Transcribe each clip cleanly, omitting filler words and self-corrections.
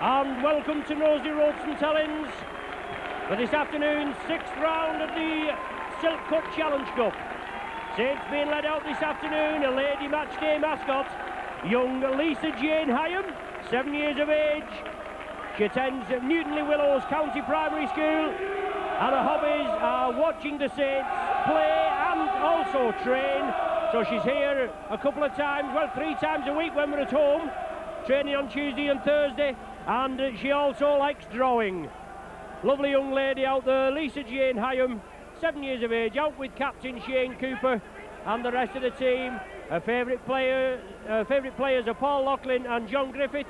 and welcome to Nosey Ropes and Helens for this afternoon's 6th round of the Silk Cut Challenge Cup. Saints being led out this afternoon, a lady match day mascot, young Lisa Jane Hyam, 7 years of age. She attends Newtonley Willows County Primary School, and her hobbies are watching the Saints play and also train. So she's here a couple of times, well, 3 times a week when we're at home, training on Tuesday and Thursday, and she also likes drawing. Lovely young lady out there, Lisa Jane Hyam, 7 years of age, out with Captain Shane Cooper and the rest of the team. Her favourite players are Paul Loughlin and John Griffiths.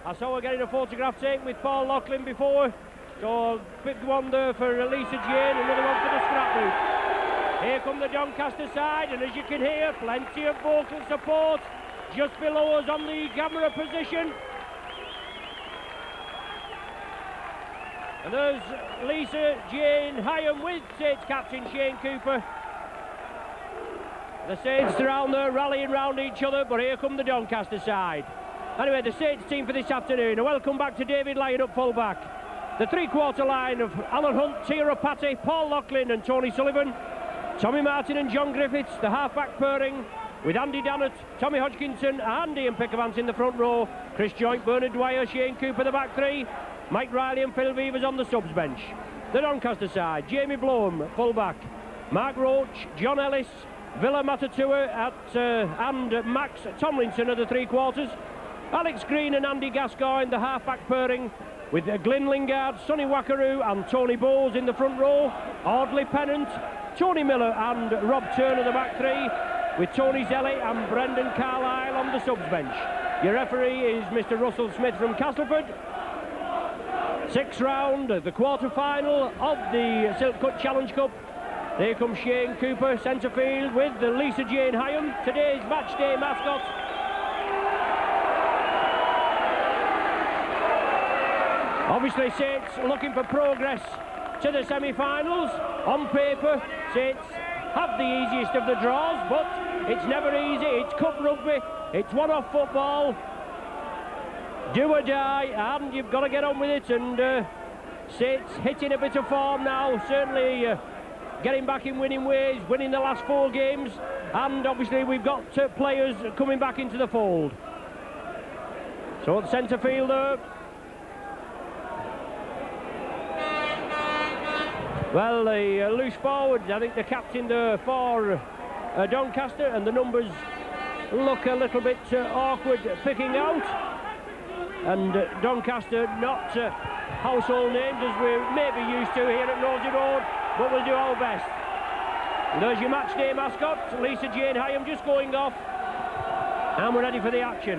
I saw her getting a photograph taken with Paul Loughlin before, so big one there for Lisa Jane, another one for the scrapbook. Here come the Doncaster side, and as you can hear, plenty of vocal support just below us on the camera position. And there's Lisa Jane Hyam with Saints captain Shane Cooper. The Saints around there rallying round each other, but here come the Doncaster side. Anyway, the Saints team for this afternoon. A welcome back to David Lyon up full back. The three-quarter line of Alan Hunt, Tira Patty, Paul Loughlin and Tony Sullivan. Tommy Martin and John Griffiths, the half-back pairing with Andy Dannett, Tommy Hodgkinson and Ian Pickavance in the front row. Chris Joint, Bernard Dwyer, Shane Cooper the back three. Mike Riley and Phil Beavers on the subs bench. The Doncaster side, Jamie Blome, full-back. Mark Roach, John Ellis, Villa Matatua and Max Tomlinson are the three-quarters. Alex Green and Andy Gascoigne, the half-back pairing, with Glyn Lingard, Sonny Wackaroo and Tony Bowles in the front row. Audley Pennant, Tony Miller and Rob Turner the back three, with Tony Zelli and Brendan Carlisle on the subs bench. Your referee is Mr. Russell Smith from Castleford. 6th round, the quarter-final of the Silk Cut Challenge Cup. Here comes Shane Cooper, centre field, with the Lisa Jane Hyam, today's match day mascot. Obviously, Saints looking for progress to the semi-finals. On paper, Saints have the easiest of the draws, but it's never easy. It's cup rugby, it's one-off football. Do or die, and you've got to get on with it. And Saints hitting a bit of form now, certainly getting back in winning ways, winning the last 4 games, and obviously we've got players coming back into the fold. So at centre fielder, well, the loose forward, I think the captain there for Doncaster, and the numbers look a little bit awkward picking out. And Doncaster not household names as we may be used to here at Nosey Road, but we'll do our best. And there's your match day mascot, Lisa Jane Hyam, just going off, and we're ready for the action.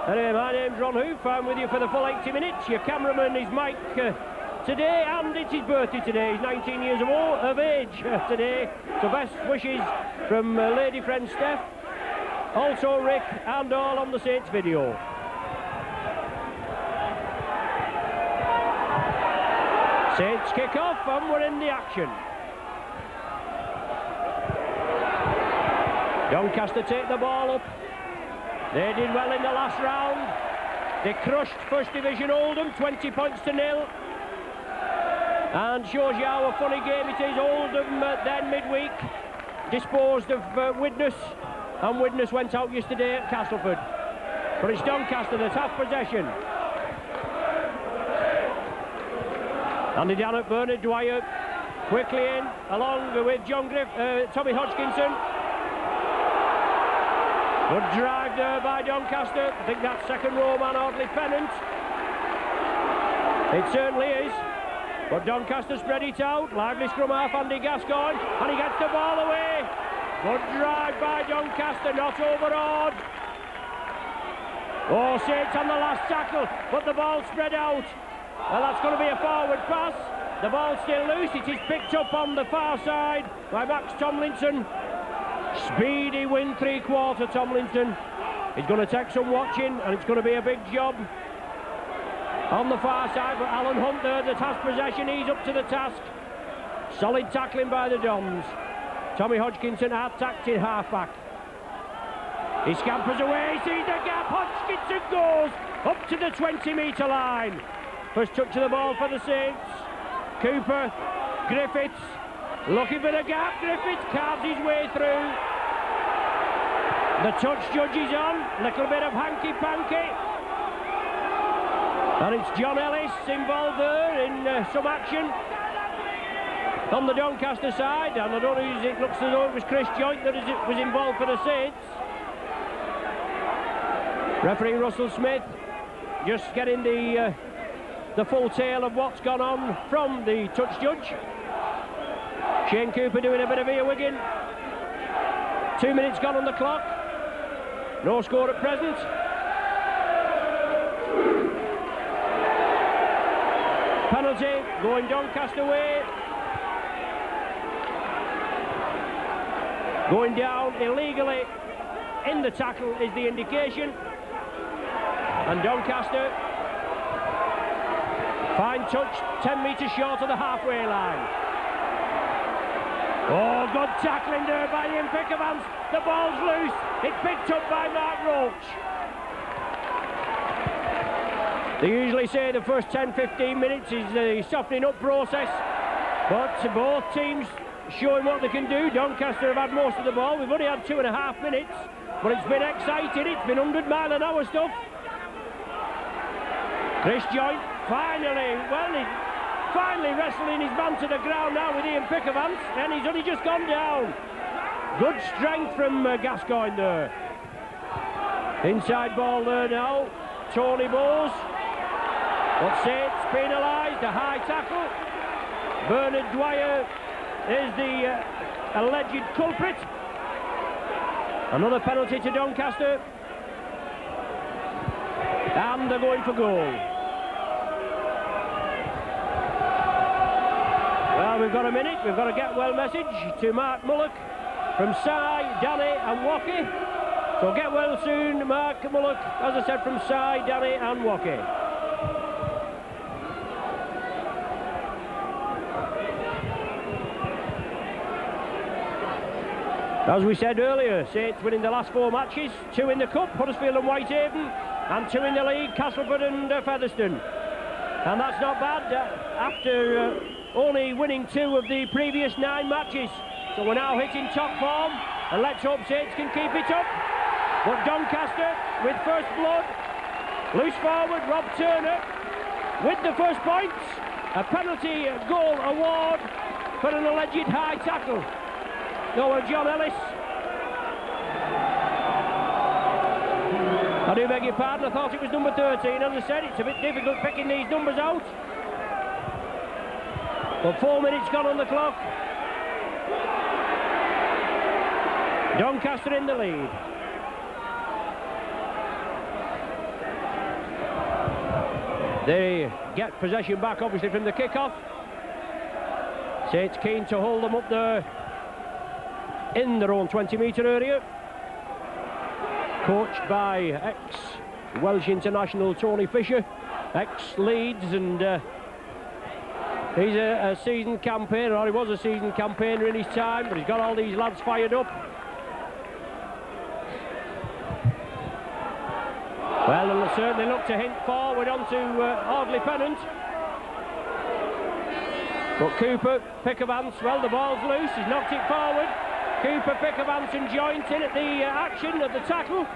Anyway, my name's Ron Hoof, I'm with you for the full 80 minutes. Your cameraman is Mike today, and it's his birthday today. He's 19 years of age today, so best wishes from lady friend Steph, also Rick, and all on the Saints video. Saints kick off and we're in the action. Doncaster take the ball up. They did well in the last round. They crushed First Division Oldham 20 points to 0. And shows you how a funny game it is. Oldham then midweek disposed of Widnes, and Widnes went out yesterday at Castleford. But it's Doncaster that have possession. Andy Dannett, Bernard Dwyer, quickly in, along with Tommy Hodgkinson. Good drive there by Doncaster. I think that's second row man, Audley Pennant. It certainly is. But Doncaster spread it out. Lively scrum half, Andy Gascoigne, and he gets the ball away. Good drive by Doncaster, not overawed. Oh, Saints on the last tackle, but the ball spread out. Well, that's going to be a forward pass. The ball's still loose. It is picked up on the far side by Max Tomlinson. Speedy win three-quarter Tomlinson. He's going to take some watching, and it's going to be a big job on the far side. But Alan Hunt there that has possession. He's up to the task. Solid tackling by the Dons. Tommy Hodgkinson hard-tacked half-back. He scampers away, sees the gap, Hodgkinson goes, up to the 20-metre line. First touch of the ball for the Saints. Cooper, Griffiths, looking for the gap. Griffiths carves his way through. The touch judge is on, little bit of hanky-panky. And it's John Ellis involved there in some action on the Doncaster side. And I don't know, it looks as though it was Chris Joynt that was involved for the Saints. Referee Russell Smith just getting the full tale of what's gone on from the touch judge. Shane Cooper doing a bit of earwigging. 2 minutes gone on the clock. No score at present. Penalty going Doncaster way. Going down illegally in the tackle is the indication. And Doncaster, fine touch, 10 metres short of the halfway line. Oh, good tackling there by Ian Pickavans. The ball's loose. It's picked up by Mark Roach. They usually say the first 10-15 minutes is the softening up process, but both teams showing what they can do. Doncaster have had most of the ball. We've only had 2.5 minutes, but it's been exciting. It's been 100-mile-an-hour stuff. Chris Joynt finally wrestling his man to the ground now with Ian Pickavans, and he's only just gone down. Good strength from Gascoigne there. Inside ball there now. Tony Bowes. But Saints penalised, a high tackle. Bernard Dwyer is the alleged culprit. Another penalty to Doncaster. And they're going for goal. Well, we've got a minute. We've got a get well message to Mark Mullock from Si, Danny and Wacky. So get well soon, Mark Mullock, as I said, from Si, Danny and Wacky. As we said earlier, Saints winning the last 4 matches, 2 in the Cup, Huddersfield and Whitehaven, and 2 in the league, Castleford and Featherstone. And that's not bad after only winning 2 of the previous 9 matches. So we're now hitting top form, and let's hope Saints can keep it up. But Doncaster with first blood, loose forward Rob Turner with the first points, a penalty goal award for an alleged high tackle. Over John Ellis. I do beg your pardon, I thought it was number 13. As I said, it's a bit difficult picking these numbers out. But 4 minutes gone on the clock. Doncaster in the lead. They get possession back, obviously, from the kick-off. Saints keen to hold them up there in their own 20-metre area. Coached by ex-Welsh international Tony Fisher, ex-Leeds, and he's a seasoned campaigner, or he was a seasoned campaigner in his time, but he's got all these lads fired up. Well, they'll certainly look to hint forward onto Audley Pennant. But Cooper, Pickavans, well, the ball's loose, he's knocked it forward. Cooper, Pickavans and Joynt in at the action of the tackle.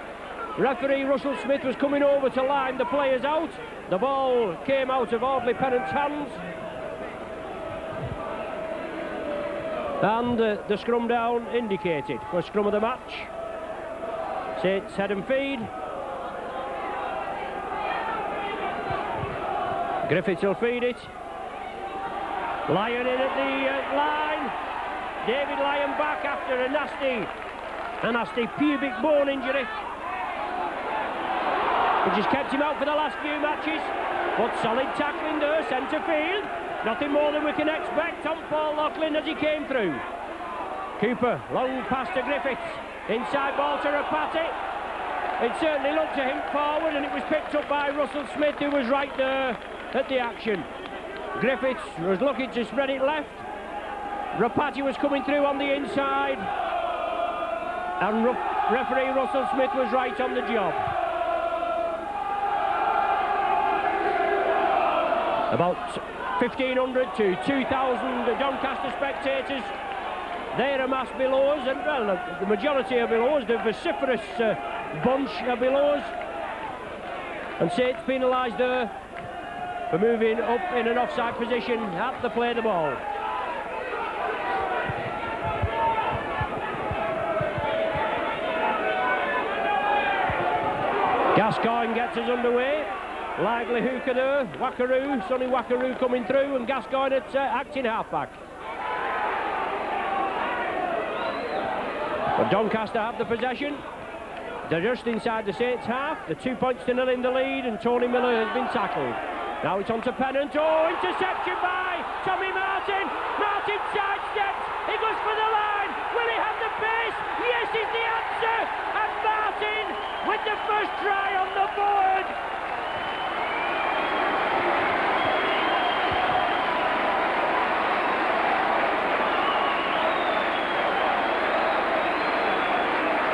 Referee Russell Smith was coming over to line the players out. The ball came out of Audley Pennant's hands. And the scrum down indicated. First scrum of the match. Saints head and feed. Griffiths will feed it. Lyon in at the line. David Lyon back after a nasty pubic bone injury, which has kept him out for the last few matches. But solid tackling there, centre field. Nothing more than we can expect on Paul Loughlin as he came through. Cooper, long pass to Griffiths. Inside ball to Rapati. It certainly looked to him forward, and it was picked up by Russell Smith, who was right there at the action. Griffiths was looking to spread it left. Rapati was coming through on the inside, and referee Russell Smith was right on the job. About 1,500 to 2,000 Doncaster spectators. They're amassed below us, and well, the majority are below us. The vociferous bunch are below us. And Saints penalised there for moving up in an offside position at the play the ball. Gascoigne gets us underway. Lively hooker there, Wackaroo, Sonny Wackaroo coming through, and Gascoigne at acting halfback. But Doncaster have the possession. They're just inside the Saints half. The 2 points to 0 in the lead, and Tony Miller has been tackled. Now it's on to Pennant. Oh, interception by Tommy Martin. Martin sidesteps. He goes for the line. Will he have the pace? Yes, is the answer. And Martin with the first try on the board.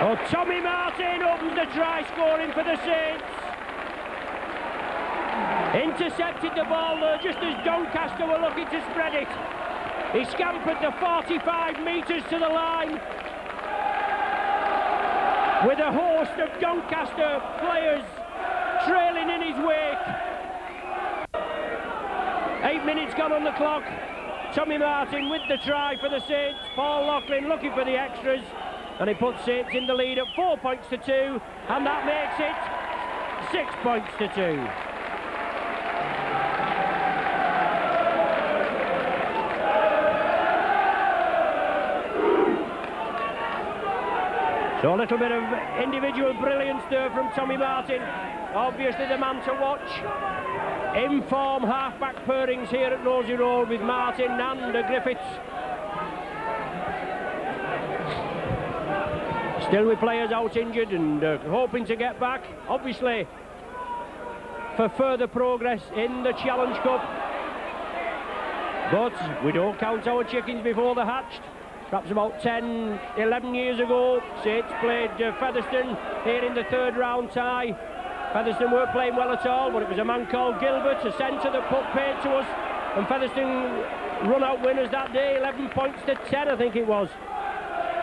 Oh, Tommy Martin opens the try scoring for the Saints. Intercepted the ball there just as Doncaster were looking to spread it. He scampered the 45 metres to the line with a host of Doncaster players trailing in his wake. 8 minutes gone on the clock. Tommy Martin with the try for the Saints. Paul Loughlin looking for the extras. And he puts Saints in the lead at 4 points to 2, and that makes it 6 points to 2. So a little bit of individual brilliance there from Tommy Martin. Obviously the man to watch. In-form half-back pairings here at Nosey Road with Martin and Griffiths. Still with players out injured and hoping to get back, obviously, for further progress in the Challenge Cup. But we don't count our chickens before they're hatched. Perhaps about 10, 11 years ago, Saints played Featherstone here in the third round tie. Featherstone weren't playing well at all, but it was a man called Gilbert, a centre, that put paid to us. And Featherstone run out winners that day, 11 points to 10, I think it was.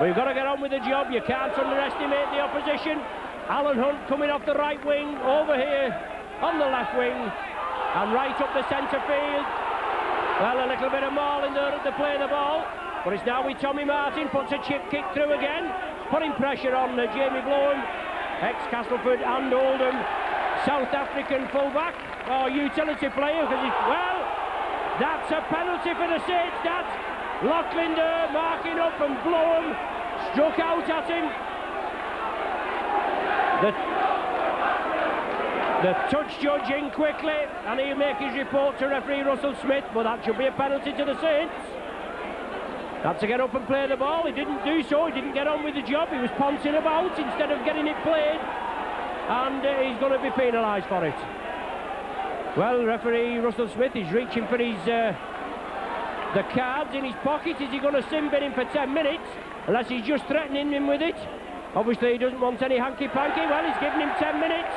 We've got to get on with the job. You can't underestimate the opposition. Alan Hunt coming off the right wing, over here on the left wing, and right up the centre field. Well, a little bit of mauling there at the play of the ball, but it's now with Tommy Martin, puts a chip kick through again, putting pressure on Jamie Blowham, ex-Castleford and Oldham, South African fullback, or utility player, because he's, well, that's a penalty for the Saints, that's Loughlin there marking up, and Blowham struck out at him. The touch judge in quickly, and he'll make his report to referee Russell Smith, but that should be a penalty to the Saints. Had to get up and play the ball. He didn't do so. He didn't get on with the job. He was pouncing about instead of getting it played, and he's going to be penalised for it. Well, referee Russell Smith is reaching for his the cards in his pocket. Is he going to sin bin him for 10 minutes? Unless he's just threatening him with it. Obviously he doesn't want any hanky-panky. Well, he's giving him 10 minutes.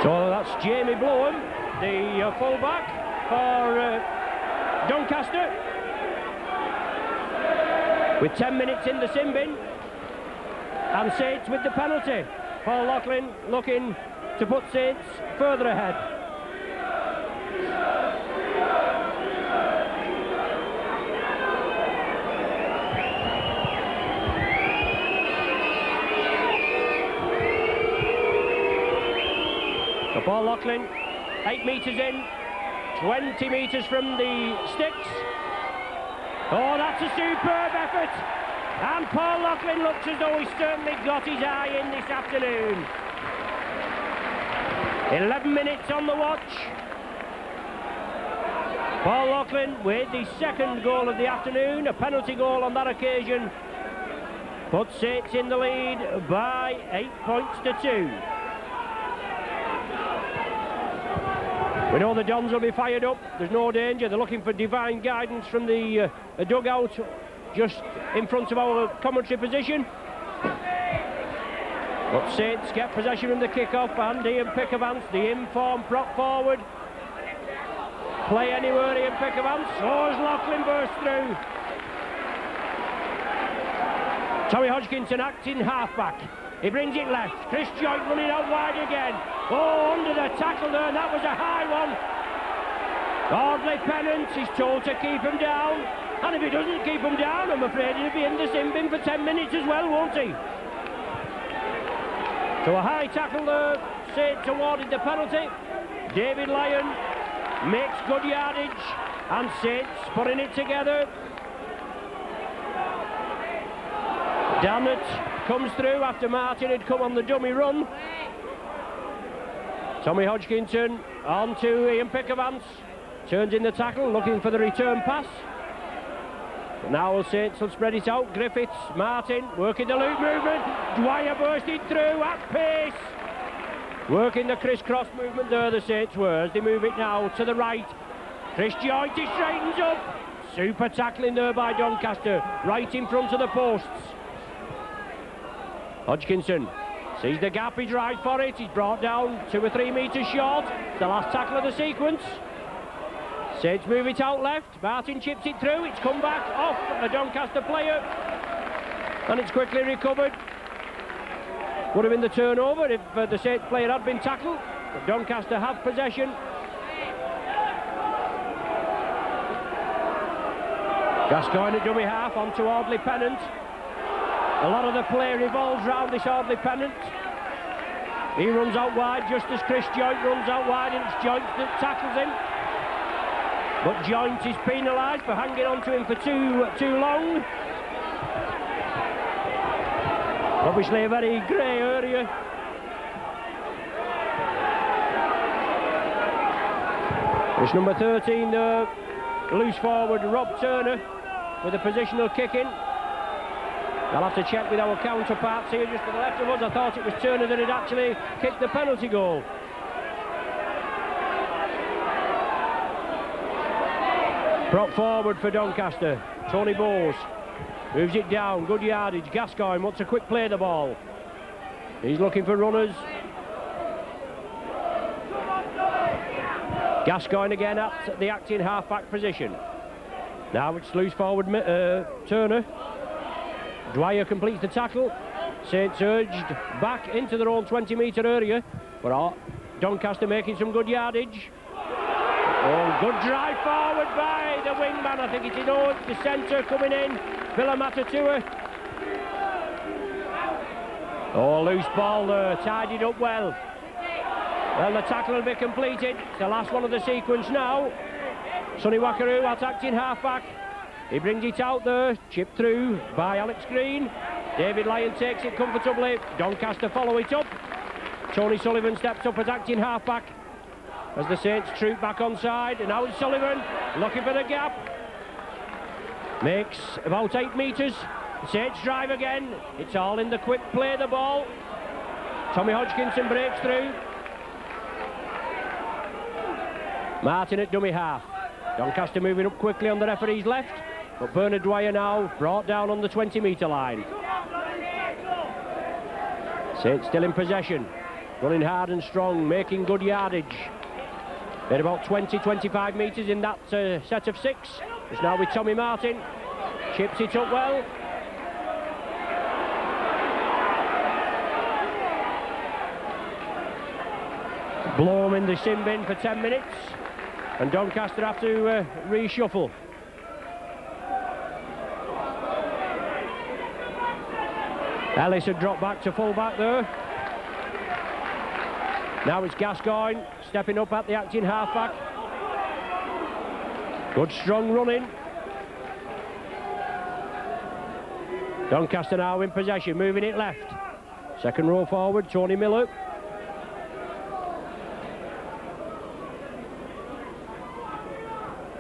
So that's Jamie Blowham, the full-back for Doncaster, with 10 minutes in the sin bin, and Saints with the penalty. Paul Loughlin looking to put Saints further ahead. So Paul Loughlin, 8 metres in, 20 metres from the sticks. Oh, that's a superb effort. And Paul Loughlin looks as though he's certainly got his eye in this afternoon. 11 minutes on the watch. Paul Loughlin with the second goal of the afternoon, a penalty goal on that occasion. Puts Saints in the lead by 8 points to 2. We know the Dons will be fired up. There's no danger. They're looking for divine guidance from the dugout just in front of our commentary position. But Saints get possession from the kick-off. Andy and Pickavance, the in-form prop forward. Play anywhere, Ian Pickavance. Oh, as Lachlan bursts through. Tommy Hodgkinson acting half-back. He brings it left. Chris Joint running out wide again. Oh, under the tackle there, and that was a high one. Audley Pennant is told to keep him down. And if he doesn't keep him down, I'm afraid he'll be in the sin bin for 10 minutes as well, won't he? So a high tackle there, Saints awarded the penalty. David Lyon makes good yardage, and Saints putting it together. Dannett comes through after Martin had come on the dummy run. Tommy Hodgkinson on to Ian Pickavance. Turns in the tackle, looking for the return pass. But now Saints will spread it out. Griffiths, Martin, working the loop movement. Dwyer bursting through at pace. Working the criss-cross movement there, the Saints were, as they move it now to the right. Chris Joint, he straightens up. Super tackling there by Doncaster, right in front of the posts. Hodgkinson sees the gap, he drives for it. He's brought down 2 or 3 metres short. The last tackle of the sequence. Saints move it out left. Martin chips it through. It's come back off a Doncaster player. And it's quickly recovered. Would have been the turnover if the Saints player had been tackled. But Doncaster have possession. Gascoigne at dummy half onto Audley Pennant. A lot of the play revolves round this Audley Pennant. He runs out wide just as Chris Joint runs out wide, and it's Joint that tackles him. But Joint is penalised for hanging on to him for too long. Obviously a very grey area. It's number 13 there, loose forward Rob Turner with a positional kick in. I'll have to check with our counterparts here just to the left of us. I thought it was Turner that had actually kicked the penalty goal. Prop forward for Doncaster, Tony Bowes. Moves it down, good yardage. Gascoigne wants a quick play of the ball. He's looking for runners. Gascoigne again at the acting half-back position. Now it's loose forward Turner. Dwyer completes the tackle. Saints urged back into their own 20-metre area. But Doncaster making some good yardage. Oh, good drive forward by the wingman. I think it's the centre coming in. Villa-Matatua. Oh, loose ball there, tidied up well. Well, the tackle will be completed. It's the last one of the sequence now. Sonny Wakaru at acting half-back. He brings it out there, chipped through by Alex Green. David Lyon takes it comfortably. Doncaster follow it up. Tony Sullivan steps up at acting half-back as the Saints troop back on side. And now it's Sullivan looking for the gap. Makes about 8 metres. The Saints drive again. It's all in the quick play of the ball. Tommy Hodgkinson breaks through. Martin at dummy half. Doncaster moving up quickly on the referee's left. But Bernard Dwyer now brought down on the 20-metre line. Saints still in possession. Running hard and strong, making good yardage. They're about 20-25 metres in that set of 6. It's now with Tommy Martin. Chips it up well. Blow him in the sin bin for 10 minutes. And Doncaster have to reshuffle. Ellis had dropped back to full-back there. Now it's Gascoigne stepping up at the acting half-back. Good strong running. Doncaster now in possession, moving it left. Second row forward, Tony Miller.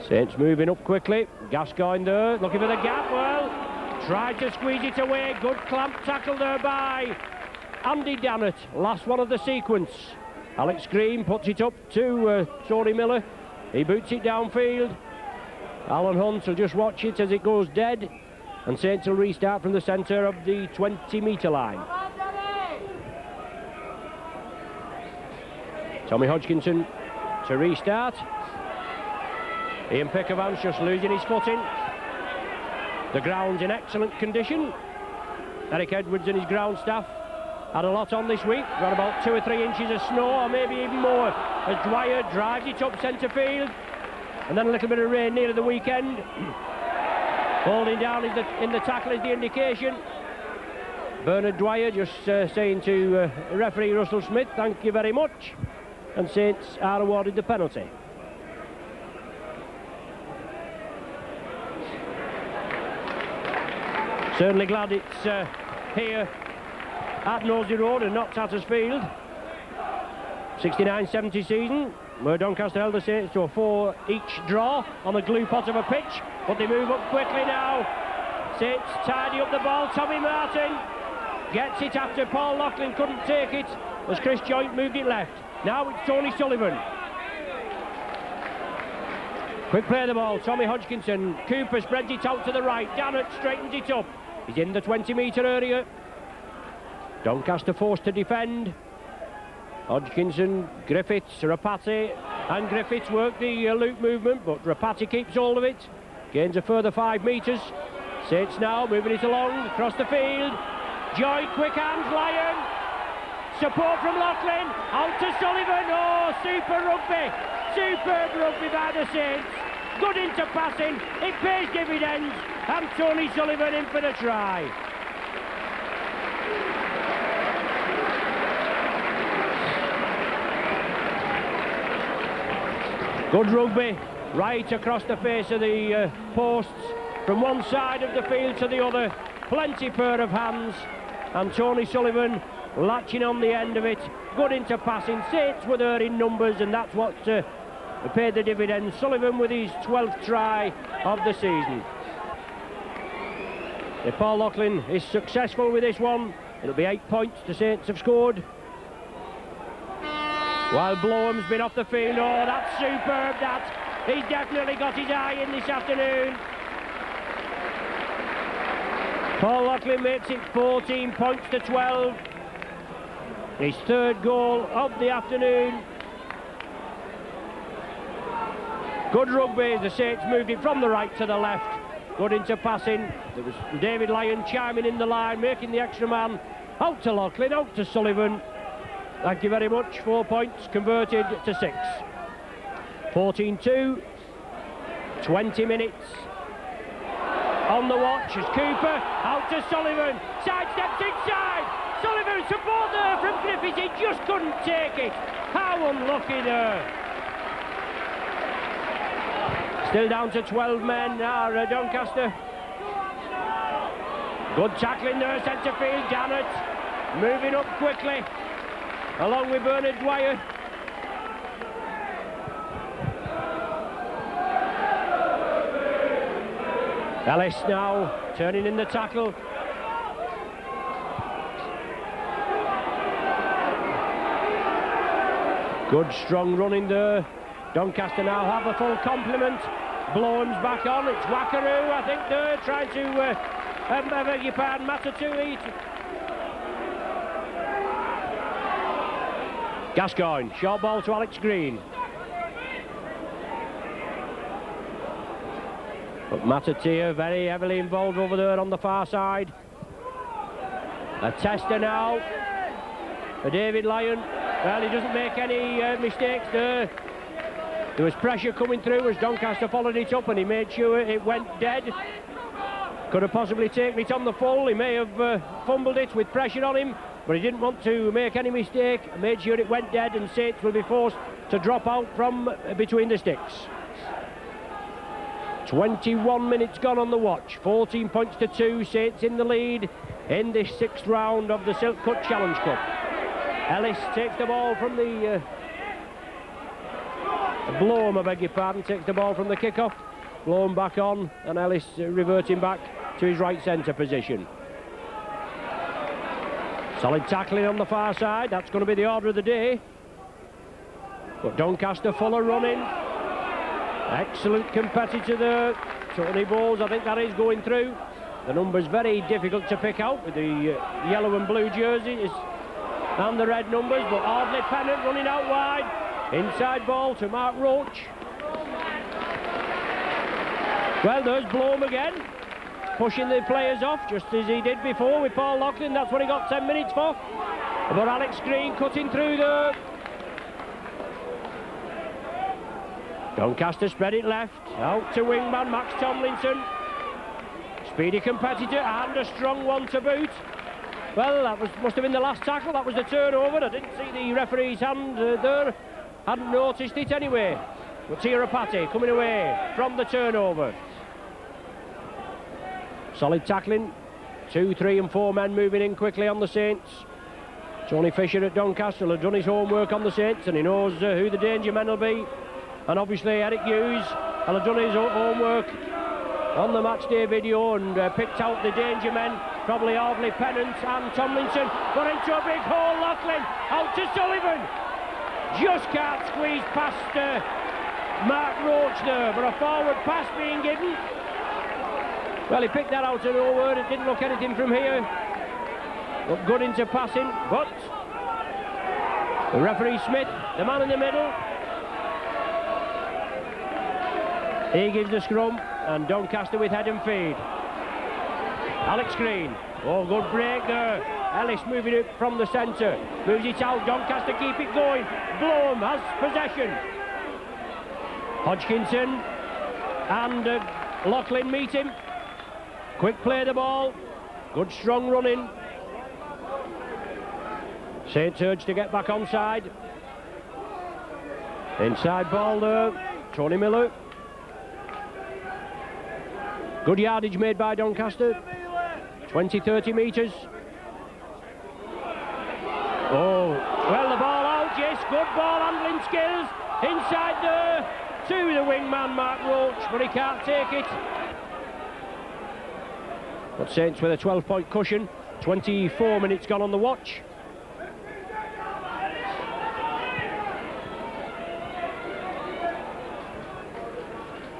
Saints moving up quickly. Gascoigne there, looking for the gap. Well, tried to squeeze it away. Good clamp tackle there by Andy Dannett. Last one of the sequence. Alex Green puts it up to Tony Miller. He boots it downfield. Alan Hunt will just watch it as it goes dead, and Saints will restart from the centre of the 20-metre line. Tommy Hodgkinson to restart. Ian Pickervan's just losing his footing. The ground's in excellent condition. Eric Edwards and his ground staff had a lot on this week. Got about 2 or 3 inches of snow, or maybe even more, as Dwyer drives it up centre field. And then a little bit of rain near the weekend. Holding down in the tackle is the indication. Bernard Dwyer just saying to referee Russell Smith, thank you very much. And Saints are awarded the penalty. Certainly glad it's here at Nosey Road and not Tattersfield. 69-70 season, where Doncaster held the Saints to a 4 each draw on the glue pot of a pitch, but they move up quickly now. Saints tidy up the ball. Tommy Martin gets it after Paul Loughlin couldn't take it as Chris Joint moved it left. Now it's Tony Sullivan. Quick play of the ball. Tommy Hodgkinson. Cooper spreads it out to the right. Dannett straightens it up. He's in the 20-metre area. Doncaster forced to defend. Hodgkinson, Griffiths, Rapati, and Griffiths work the loop movement, but Rapati keeps hold of it. Gains a further 5 metres. Saints now moving it along across the field. Joy, quick hands, Lyon. Support from Loughlin. Out to Sullivan. Oh, super rugby. Superb rugby by the Saints. Good into passing. It pays dividends. And Tony Sullivan in for the try. Good rugby right across the face of the posts, from one side of the field to the other. Plenty pair of hands, and Tony Sullivan latching on the end of it. Good into passing. Saints were there in numbers, and that's what paid the dividends. Sullivan with his 12th try of the season. If Paul Loughlin is successful with this one, it'll be 8 points the Saints have scored. While Bloham's been off the field. Oh, that's superb, that. He's definitely got his eye in this afternoon. Paul Loughlin makes it 14 points to 12. His 3rd goal of the afternoon. Good rugby. The Saints moved it from the right to the left. Good into passing. There was David Lyon chiming in the line, making the extra man. Out to Loughlin, out to Sullivan. Thank you very much. 4 points converted to 6. 14-2. 20 minutes on the watch as Cooper out to Sullivan. Sidesteps inside. Sullivan support there from Griffiths. He just couldn't take it. How unlucky there. Still down to 12 men now, Doncaster. Good tackling there, centre field. Dannett moving up quickly, along with Bernard Dwyer. Ellis now turning in the tackle. Good strong running there. Doncaster now have a full complement. Bloham's back on. It's Wackaroo, I think, there, trying to I beg your pardon, Matatui. Gascoigne, short ball to Alex Green. But Matatia very heavily involved over there on the far side. A tester now for David Lyon. Well, he doesn't make any mistakes there. There was pressure coming through as Doncaster followed it up, and he made sure it went dead. Could have possibly taken it on the full. He may have fumbled it with pressure on him, but he didn't want to make any mistake. Made sure it went dead, and Saints will be forced to drop out from between the sticks. 21 minutes gone on the watch. 14 points to 2. Saints in the lead in this 6th round of the Silk Cut Challenge Cup. Ellis takes the ball from the Blowham, I beg your pardon, takes the ball from the kick-off. Blowham back on, and Ellis reverting back to his right centre position. Solid tackling on the far side. That's going to be the order of the day. But Doncaster full of running. Excellent competitor there. Tony Bowles, I think that is going through. The numbers very difficult to pick out with the yellow and blue jerseys and the red numbers, but Ardley Pennant running out wide. Inside ball to Mark Roach. Well, there's Bloom again, pushing the players off, just as he did before with Paul Loughlin. That's what he got 10 minutes for. But Alex Green cutting through there. Doncaster spread it left, out to wingman Max Tomlinson. Speedy competitor and a strong one to boot. Well, that must have been the last tackle, that was the turnover. I didn't see the referee's hand there, hadn't noticed it anyway. But Tirapati coming away from the turnover. Solid tackling, 2, 3 and 4 men moving in quickly on the Saints. Tony Fisher at Doncaster has done his homework on the Saints and he knows who the danger men will be. And obviously Eric Hughes will have done his homework on the match day video and picked out the danger men, probably Ardley Pennant and Tomlinson. Got into a big hole, Loughlin, out to Sullivan. Just can't squeeze past Mark Roach there, but a forward pass being given. Well, he picked that out of nowhere, it didn't look anything from here. Looked good into passing, but the referee Smith, the man in the middle, he gives the scrum, and Doncaster with head and feed. Alex Green, oh, good break there. Ellis moving it from the centre, moves it out, Doncaster keep it going. Bloom has possession. Hodgkinson and Loughlin meet him. Quick play the ball, good strong running. Saints urge to get back onside. Inside ball there, Tony Miller. Good yardage made by Doncaster, 20-30 metres. Oh, well, the ball out, yes, good ball handling skills. Inside there to the wingman Mark Roach, but he can't take it. But Saints with a 12-point cushion, 24 minutes gone on the watch.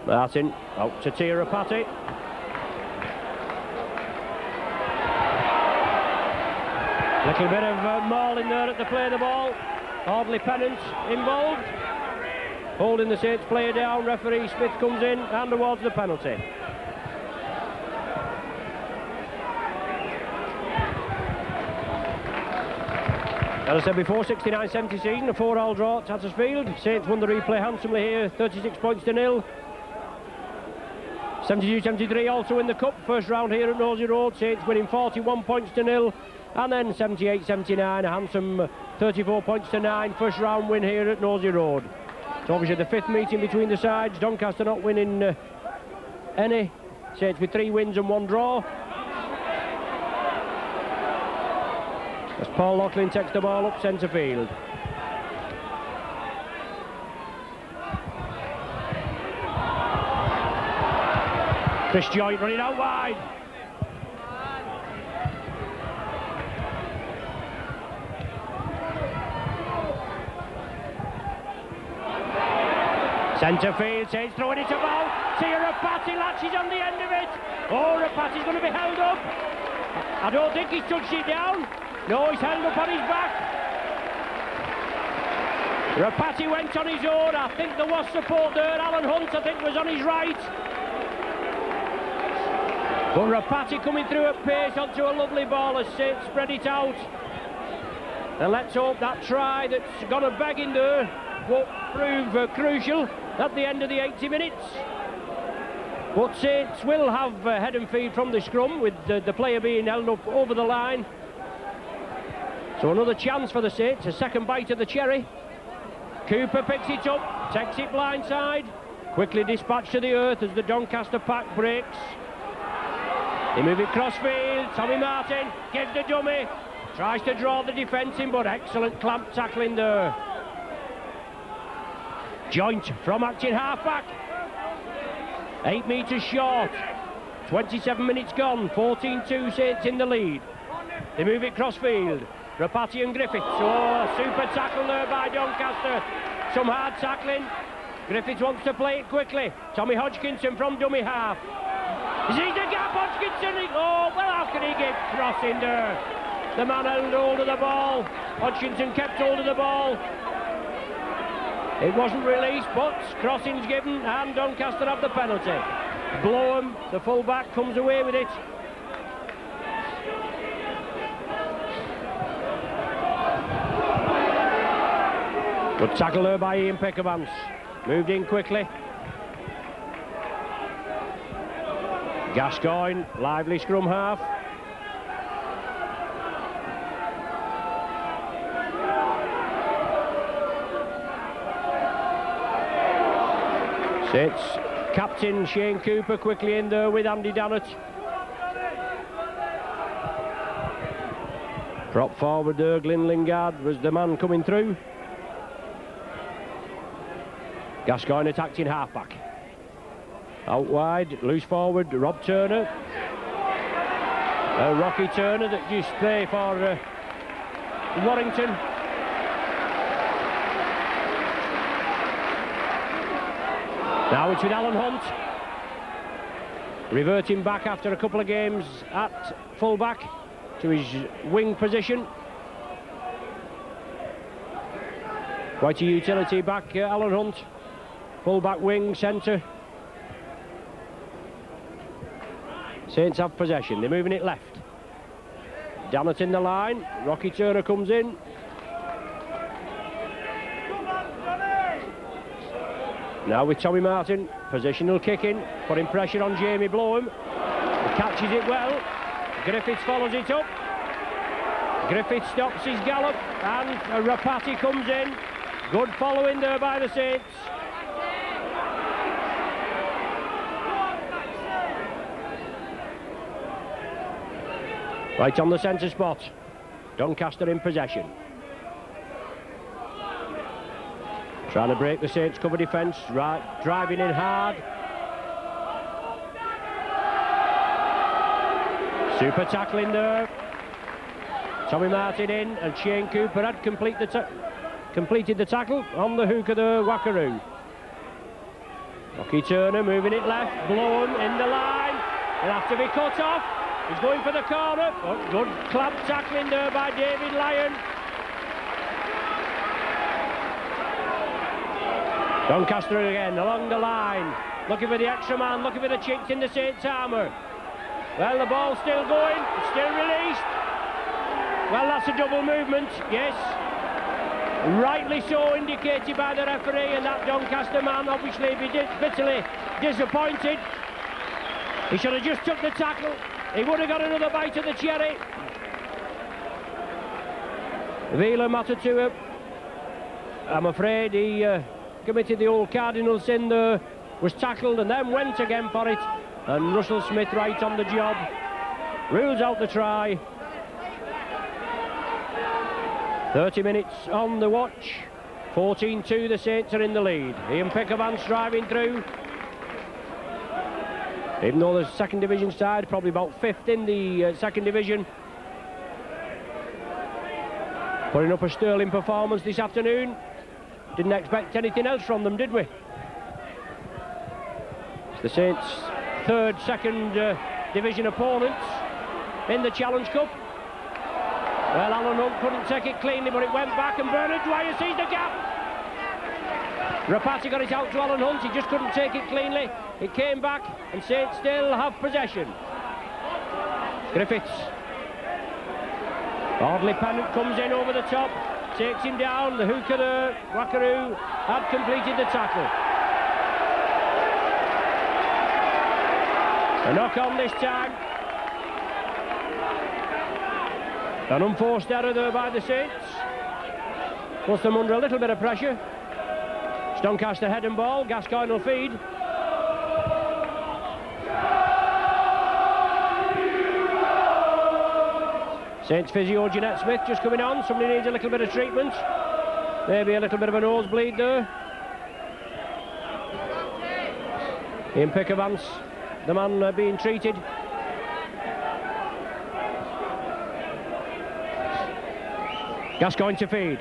Martin out to Tirapati. Little bit of mauling there at the play of the ball. Ardley Pennant involved. Holding the Saints player down. Referee Smith comes in and awards the penalty. As I said before, 69-70 season, a 4-all draw at Tattersfield. Saints won the replay handsomely here, 36 points to nil. 72-73 also in the cup, first round here at Nosey Road. Saints winning 41 points to nil. And then 78-79, a handsome 34 points to 9, first round win here at Nosey Road. It's obviously the 5th meeting between the sides. Doncaster not winning any. Saints with 3 wins and 1 draw. As Paul Loughlin takes the ball up centre field. Chris Joynt running out wide. Centre field, Saints throwing it about. Tirapati latches on the end of it. Oh, Rapati's going to be held up. I don't think he's touched it down. No, he's held up on his back. Rapati went on his own. I think there was support there. Alan Hunt, I think, was on his right. But Rapati coming through at pace onto a lovely ball as Saints spread it out. And let's hope that try that's gone a bag in there won't prove crucial at the end of the 80 minutes. But Saints will have head and feed from the scrum with the player being held up over the line. So another chance for the Saints, a second bite of the cherry. Cooper picks it up, takes it blindside, quickly dispatched to the earth as the Doncaster pack breaks. They move it crossfield, Tommy Martin gives the dummy, tries to draw the defence in, but excellent clamp tackling there. Joynt from acting half-back, 8 metres short, 27 minutes gone, 14-2 Saints in the lead. They move it crossfield, Rapati and Griffiths, oh, super tackle there by Doncaster, some hard tackling. Griffiths wants to play it quickly. Tommy Hodgkinson from dummy half. Sees the gap, Hodgkinson. Oh, well, how can he get crossing there? The man held hold of the ball. Hodgkinson kept hold of the ball. It wasn't released, but crossing's given, and Doncaster have the penalty. Blowham, the full-back, comes away with it. Good tackle there by Ian Peckervance. Moved in quickly. Gascoigne, lively scrum half. Sits captain Shane Cooper quickly in there with Andy Dannett. Prop forward there, Glyn Lingard was the man coming through. Gascoigne attacked in half-back. Out wide, loose forward, Rob Turner. Rocky Turner that used to play for Warrington. Now it's with Alan Hunt. Reverting back after a couple of games at full-back to his wing position. Quite a utility back, Alan Hunt. Full-back wing, centre. Saints have possession, they're moving it left. Dannett in the line, Rocky Turner comes in. Now with Tommy Martin, positional kicking, putting pressure on Jamie Blowham. He catches it well. Griffiths follows it up. Griffiths stops his gallop, and Rapati comes in. Good following there by the Saints. Right on the centre spot. Doncaster in possession. Trying to break the Saints' cover defence, right, driving in hard. Super tackling there. Tommy Martin in, and Shane Cooper had completed the tackle on the hooker there, Wackaroo. Rocky Turner moving it left, Blowham in the line. He'll have to be cut off. He's going for the corner. Oh, good club tackling there by David Lyon. Doncaster again along the line, looking for the extra man, looking for the chinks in the Saints' armour. Well, the ball's still going, it's still released. Well, that's a double movement, yes. Rightly so indicated by the referee, and that Doncaster man obviously be bitterly disappointed. He should have just took the tackle. He would have got another bite of the cherry. Vila Matatua, I'm afraid he committed the old cardinal sin there, was tackled and then went again for it, and Russell Smith right on the job, rules out the try. 30 minutes on the watch, 14-2, the Saints are in the lead. Ian Peckervance driving through. Even though the second division side, probably about 5th in the second division. Putting up a sterling performance this afternoon. Didn't expect anything else from them, did we? It's the Saints' third second division opponents in the Challenge Cup. Well, Alan Hunt couldn't take it cleanly, but it went back, and Bernard Dwyer sees the gap. Rapati got it out to Alan Hunt, he just couldn't take it cleanly. It came back, and Saints still have possession. Griffiths. Audley Pennant comes in over the top, takes him down. The hooker there, Wackaroo, had completed the tackle. A knock on this time. An unforced error there by the Saints. Puts them under a little bit of pressure. It's Doncaster head and ball, Gascoigne will feed. Saints physio Jeanette Smith just coming on. Somebody needs a little bit of treatment. Maybe a little bit of a nosebleed there. Ian Peckervance, the man being treated. Gascoigne to feed.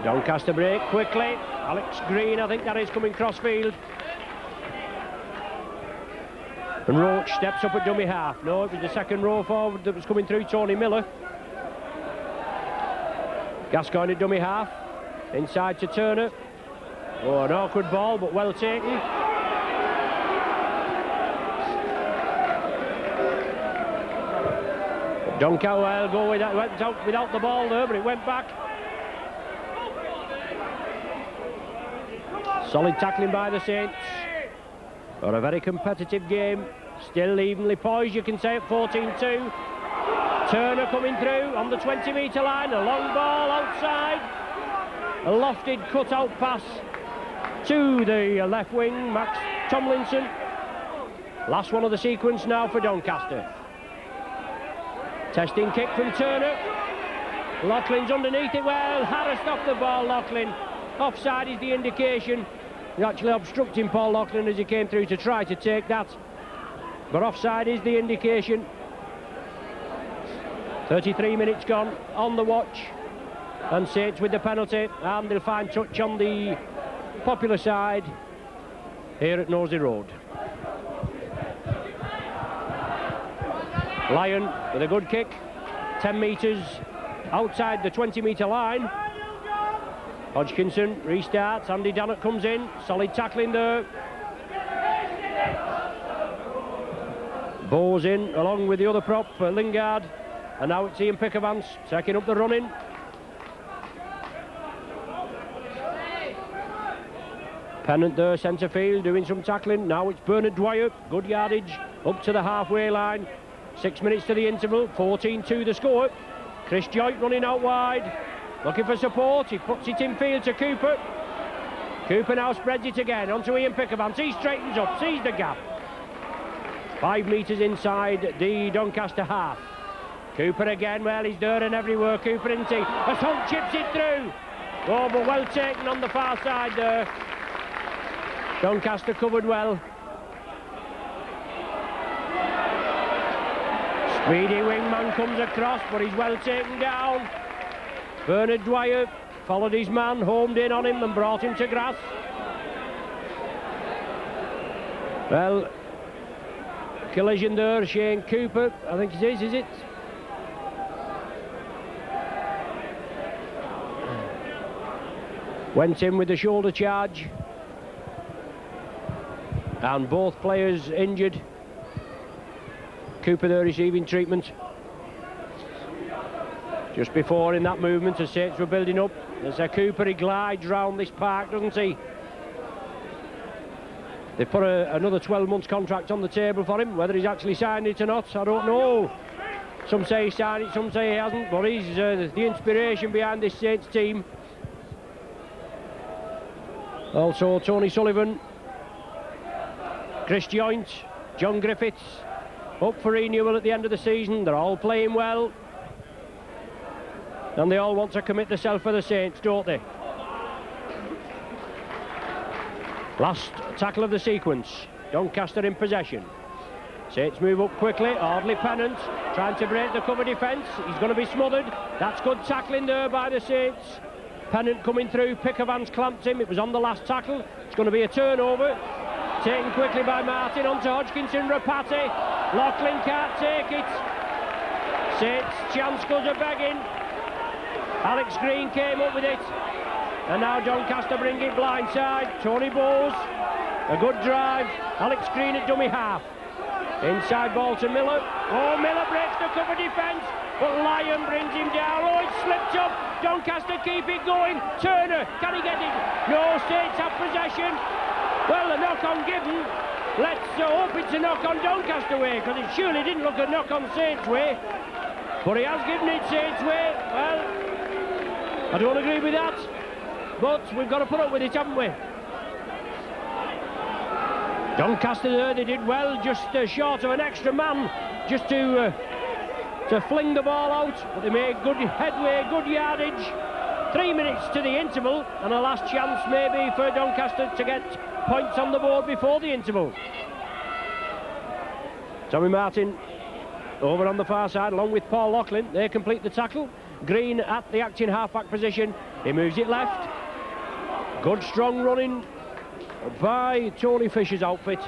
Doncaster break quickly. Alex Green, I think that is, coming crossfield. And Roach steps up at dummy half. No, it was the second row forward that was coming through, Tony Miller. Gascoigne at dummy half. Inside to Turner. Oh, an awkward ball, but well taken. Doncaster will go with that, went out without the ball there, but it went back. Solid tackling by the Saints. Got a very competitive game. Still evenly poised, you can say, at 14-2. Turner coming through on the 20-metre line. A long ball outside. A lofted cut-out pass to the left wing, Max Tomlinson. Last one of the sequence now for Doncaster. Testing kick from Turner. Loughlin's underneath it. Well, Harris off the ball, Loughlin. Offside is the indication. He's actually obstructing Paul Loughlin as he came through to try to take that. But offside is the indication. 33 minutes gone on the watch. And Saints with the penalty. And they'll find touch on the popular side here at Nosey Road. Lyon with a good kick. 10 metres outside the 20-metre line. Hodgkinson restarts, Andy Dannett comes in, solid tackling there. Bowes in along with the other prop, Lingard, and now it's Ian Pickavance taking up the running. Pennant there, centre field, doing some tackling. Now it's Bernard Dwyer, good yardage, up to the halfway line. 6 minutes to the interval, 14-2 the score. Chris Joynt running out wide. Looking for support, he puts it in field to Cooper. Cooper now spreads it again onto Ian Pickavance. He straightens up, sees the gap. 5 metres inside the Doncaster half. Cooper again, well, he's there and everywhere. Cooper, isn't he? A Hunt chips it through. Oh, but well taken on the far side there. Doncaster covered well. Speedy wingman comes across, but he's well taken down. Bernard Dwyer followed his man, homed in on him and brought him to grass. Well, collision there, Shane Cooper, I think it is it? Went in with the shoulder charge. And both players injured. Cooper there receiving treatment. Just before in that movement, as Saints were building up, there's a Cooper, he glides round this park, doesn't he? They put another 12 months contract on the table for him. Whether he's actually signed it or not, I don't know. Some say he signed it, some say he hasn't, but he's the inspiration behind this Saints team. Also Tony Sullivan, Chris Joynt, John Griffiths, up for renewal at the end of the season. They're all playing well. And they all want to commit themselves for the Saints, don't they? Last tackle of the sequence. Doncaster in possession. Saints move up quickly. Audley Pennant trying to break the cover defence. He's going to be smothered. That's good tackling there by the Saints. Pennant coming through. Pickavance clamped him. It was on the last tackle. It's going to be a turnover. Taken quickly by Martin onto Hodgkinson. Rapati. Loughlin can't take it. Saints chance goes a begging. Alex Green came up with it. And now Doncaster bring it blindside. Tony Bowes, a good drive. Alex Green at dummy half. Inside ball to Miller. Oh, Miller breaks the cover defence, but Lyon brings him down. Oh, it slipped up. Doncaster keep it going. Turner, can he get it? No, Saints have possession. Well, the knock on given. Let's hope it's a knock on Doncaster way, because it surely didn't look a knock on Saints way. But he has given it Saints way. Well, I don't agree with that, but we've got to put up with it, haven't we? Doncaster there, they did well, just short of an extra man, just to fling the ball out, but they made good headway, good yardage. 3 minutes to the interval, and a last chance maybe for Doncaster to get points on the board before the interval. Tommy Martin over on the far side, along with Paul Loughlin. They complete the tackle. Green at the acting half-back position. He moves it left. Good strong running by Tony Fisher's outfit.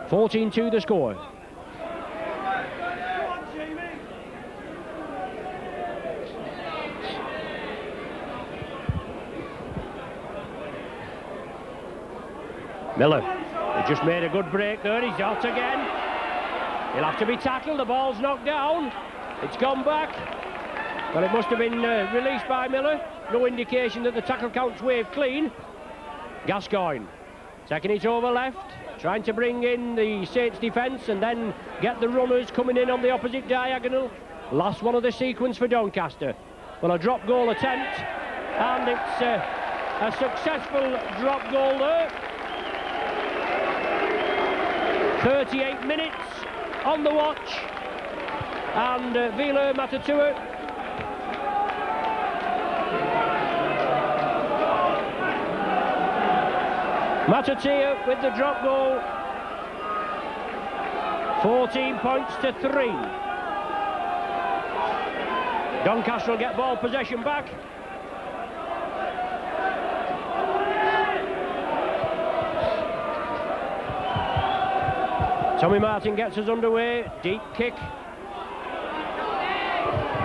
14-2 the score. Miller, he just made a good break there. He's out again. He'll have to be tackled. The ball's knocked down. It's gone back. But it must have been released by Miller. No indication that the tackle counts waved clean. Gascoigne taking it over left, trying to bring in the Saints defence and then get the runners coming in on the opposite diagonal. Last one of the sequence for Doncaster. Well, a drop goal attempt, and it's a successful drop goal there. 38 minutes on the watch, and Vila Matatua with the drop goal. 14 points to 3. Doncaster will get ball possession back. Tommy Martin gets us underway. Deep kick.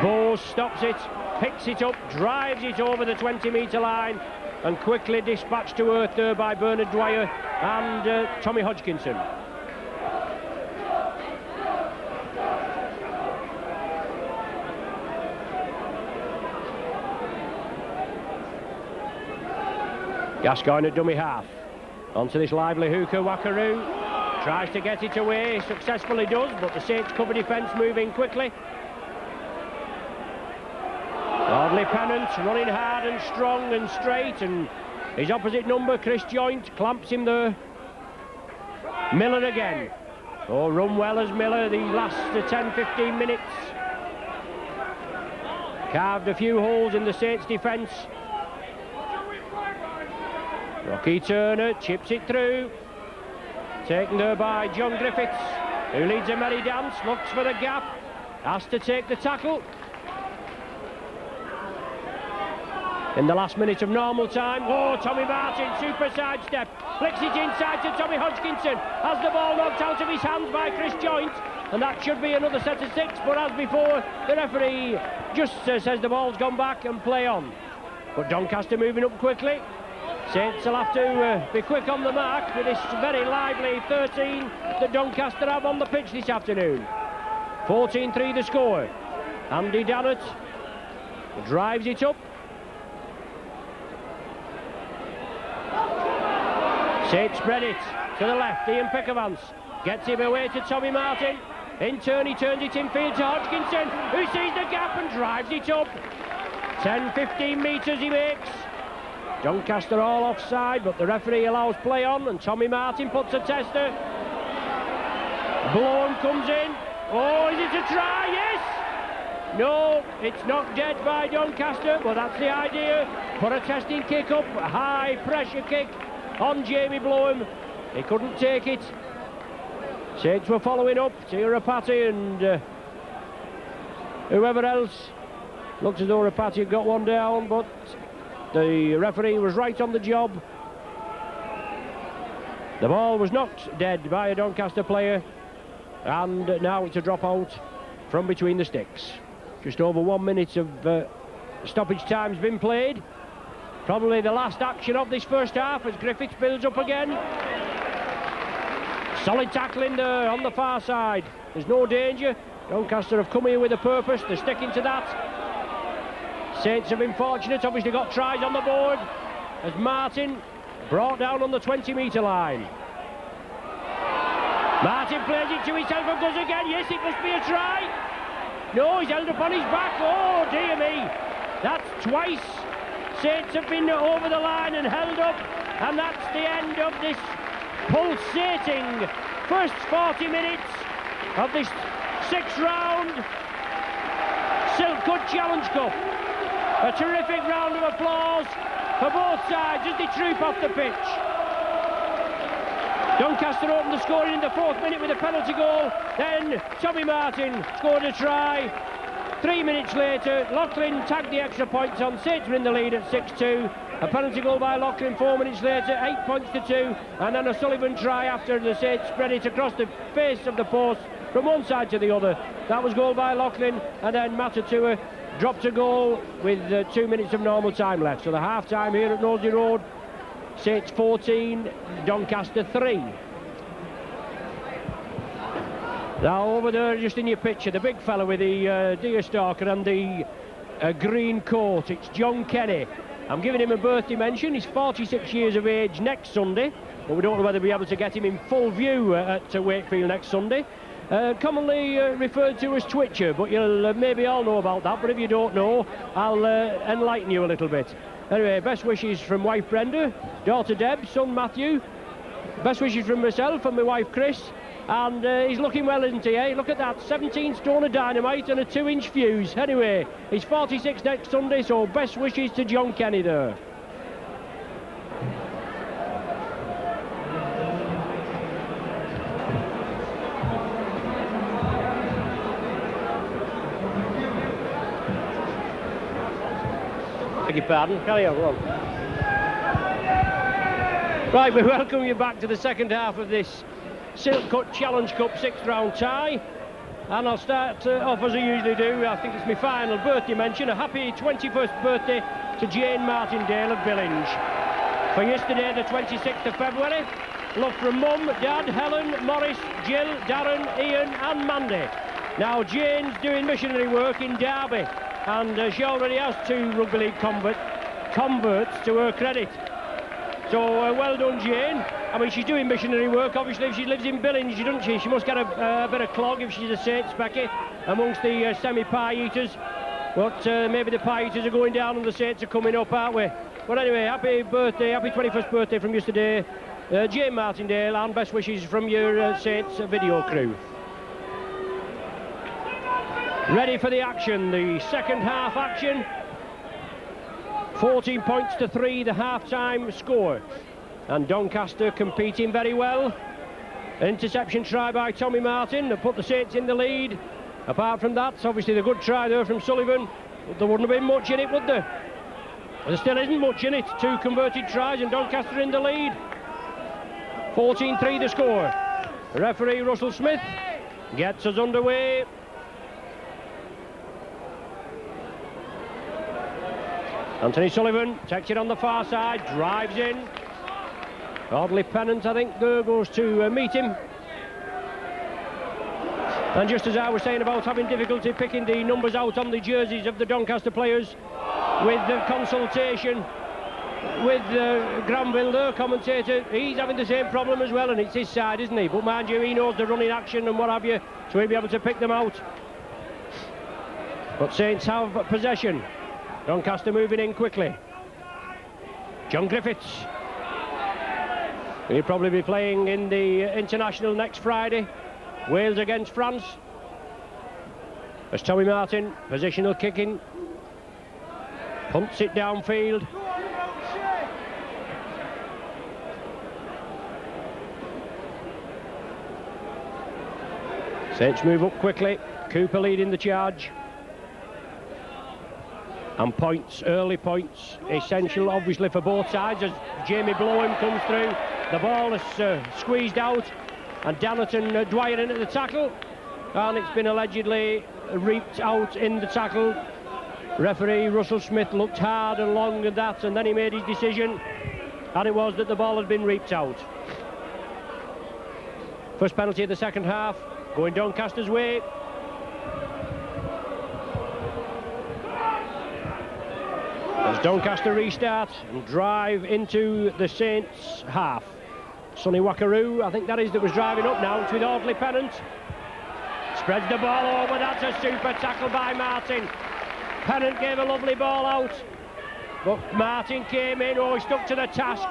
Bowes stops it, picks it up, drives it over the 20-metre line, and quickly dispatched to earth there by Bernard Dwyer and Tommy Hodgkinson. Gascoigne at dummy half. Onto this lively hooker, Wakaru. Tries to get it away, successfully does, but the Saints cover defence moving quickly. Audley Pennant running hard and strong and straight, and his opposite number, Chris Joint, clamps him there. Miller again. Oh, run well as Miller the last 10-15 minutes. Carved a few holes in the Saints defence. Rocky Turner chips it through. Taken there by John Griffiths, who leads a merry dance, looks for the gap, has to take the tackle. In the last minute of normal time, oh, Tommy Martin, super sidestep, flicks it inside to Tommy Hodgkinson, has the ball knocked out of his hands by Chris Joint, and that should be another set of 6, but as before, the referee just says the ball's gone back and play on. But Doncaster moving up quickly. Saints will have to be quick on the mark with this very lively 13 that Doncaster have on the pitch this afternoon. 14-3 the score. Andy Dannett drives it up. Saints spread it to the left. Ian Peckervance gets him away to Tommy Martin. In turn, he turns it infield to Hodgkinson, who sees the gap and drives it up. 10-15 metres he makes. Doncaster all offside, but the referee allows play on, and Tommy Martin puts a tester. Blown comes in. Oh, is it a try? Yes! No, it's not dead by Doncaster, but that's the idea. Put a testing kick up, a high pressure kick on Jamie Blowham. He couldn't take it. Saints were following up. Rapati and whoever else. Looks as though Rapati had got one down, but the referee was right on the job. The ball was knocked dead by a Doncaster player, and now it's a drop out from between the sticks. Just over 1 minute of stoppage time's been played. Probably the last action of this first half as Griffiths builds up again. Solid tackling there on the far side. There's no danger. Doncaster have come here with a purpose. They're sticking to that. Saints have been fortunate, obviously got tries on the board as Martin brought down on the 20-metre line. Martin plays it to himself and goes again. Yes, it must be a try. No, he's held up on his back. Oh, dear me. That's twice Saints have been over the line and held up, and that's the end of this pulsating first 40 minutes of this 6th-round Silkwood Challenge Cup. A terrific round of applause for both sides as they troop off the pitch. Doncaster opened the scoring in the 4th minute with a penalty goal. Then Tommy Martin scored a try. 3 minutes later, Loughlin tagged the extra points on. Saints were in the lead at 6-2. A penalty goal by Loughlin 4 minutes later, 8 points to 2. And then a Sullivan try after the Saints spread it across the face of the post from one side to the other. That was goal by Loughlin, and then Matatua dropped a goal with 2 minutes of normal time left. So the half-time here at Nosey Road, Saints 14, Doncaster 3. Now over there, just in your picture, the big fella with the deerstalker and the green coat, it's John Kenny. I'm giving him a birthday mention. He's 46 years of age next Sunday, but we don't know whether we'll be able to get him in full view at Wakefield next Sunday. Commonly referred to as Twitcher, but you'll maybe all know about that, but if you don't know, I'll enlighten you a little bit. Anyway, best wishes from wife Brenda, daughter Deb, son Matthew, best wishes from myself and my wife Chris, and he's looking well, isn't he, eh? Look at that, 17 stone of dynamite and a 2-inch fuse. Anyway, he's 46 next Sunday, so best wishes to John Kenny there. Beg your pardon, carry on, go on. Right, we welcome you back to the second half of this Silk Cut Challenge Cup 6th round tie. And I'll start off as I usually do. I think it's my final birthday mention. A happy 21st birthday to Jane Martindale of Billinge. For yesterday, the 26th of February, love from Mum, Dad, Helen, Morris, Jill, Darren, Ian and Mandy. Now Jane's doing missionary work in Derby, and she already has 2 rugby league converts to her credit. So well done, Jane. I mean, she's doing missionary work, obviously, if she lives in Billinge, doesn't she? She must get a bit of clog if she's a Saints Becky amongst the semi-pie eaters. But maybe the pie eaters are going down and the Saints are coming up, aren't we? But anyway, happy birthday, happy 21st birthday from yesterday, Jane Martindale, and best wishes from your Saints video crew. Ready for the action, the second half action. 14 points to 3, the half-time score. And Doncaster competing very well. An interception try by Tommy Martin that put the Saints in the lead. Apart from that, obviously the good try there from Sullivan, but there wouldn't have been much in it, would there? There still isn't much in it. 2 converted tries and Doncaster in the lead. 14-3 the score. The referee Russell Smith gets us underway. Anthony Sullivan takes it on the far side, drives in. Audley Pennant, I think, there goes to meet him. And just as I was saying about having difficulty picking the numbers out on the jerseys of the Doncaster players, with the consultation with Granville, their commentator, he's having the same problem as well, and it's his side, isn't he? But mind you, he knows the running action and what have you, so he'll be able to pick them out. But Saints have possession. Doncaster moving in quickly. John Griffiths. He'll probably be playing in the international next Friday. Wales against France. As Tommy Martin, positional kicking. Punts it downfield. Saints move up quickly. Cooper leading the charge. And points, early points, essential obviously for both sides as Jamie Blowham comes through. The ball is squeezed out and Dannerton Dwyer in at the tackle, and it's been allegedly reaped out in the tackle. Referee Russell Smith looked hard and long at that, and then he made his decision, and it was that the ball had been reaped out. First penalty of the second half, going Doncaster's way. As Doncaster restart and drive into the Saints half. Sonny Wakaroo, I think that is, that was driving up now. It's with Audley Pennant. Spreads the ball over. That's a super tackle by Martin. Pennant gave a lovely ball out, but Martin came in. Oh, he stuck to the task.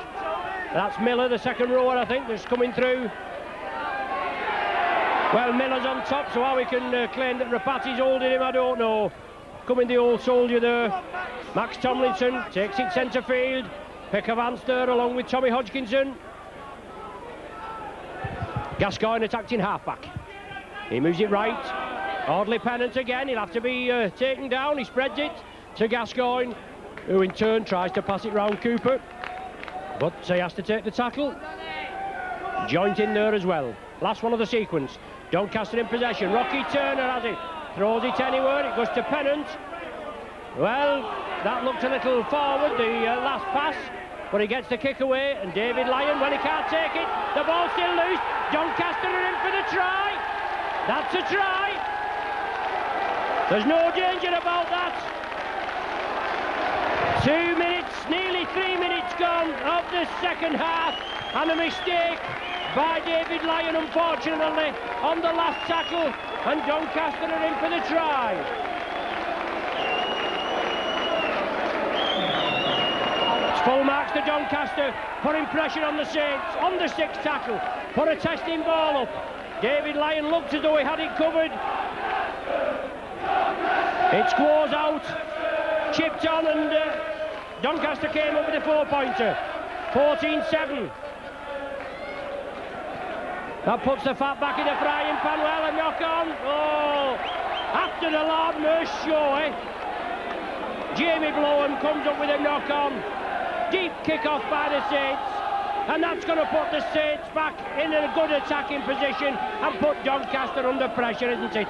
That's Miller, the second rower, I think, that's coming through. Well, Miller's on top, so how we can claim that Rapati's holding him, I don't know. Coming the old soldier there. Max Tomlinson takes it centre field. Pick of Vance there along with Tommy Hodgkinson. Gascoigne attacked in half-back. He moves it right. Audley Pennant again, he'll have to be taken down. He spreads it to Gascoigne, who in turn tries to pass it round Cooper, but he has to take the tackle. Joint in there as well. Last one of the sequence. Doncaster in possession. Rocky Turner has it. Throws it anywhere. It goes to Pennant. Well, that looked a little forward, the last pass, but he gets the kick away, and David Lyon, when he can't take it, the ball's still loose. Doncaster are in for the try. That's a try. There's no danger about that. 2 minutes, nearly 3 minutes gone of the second half, and a mistake by David Lyon, unfortunately, on the last tackle, and Doncaster are in for the try. It's full marks to Doncaster, putting pressure on the Saints, on the sixth tackle, put a testing ball up. David Lyon looked as though he had it covered. It squaws out, chipped on, and Doncaster came up with a 4-pointer. 14-7. That puts the fat back in the frying pan. Well, a knock on. Oh, after the Lord Merce show, Jamie Blowham comes up with a knock on. Deep kick-off by the Saints, and that's going to put the Saints back in a good attacking position and put Doncaster under pressure, isn't it?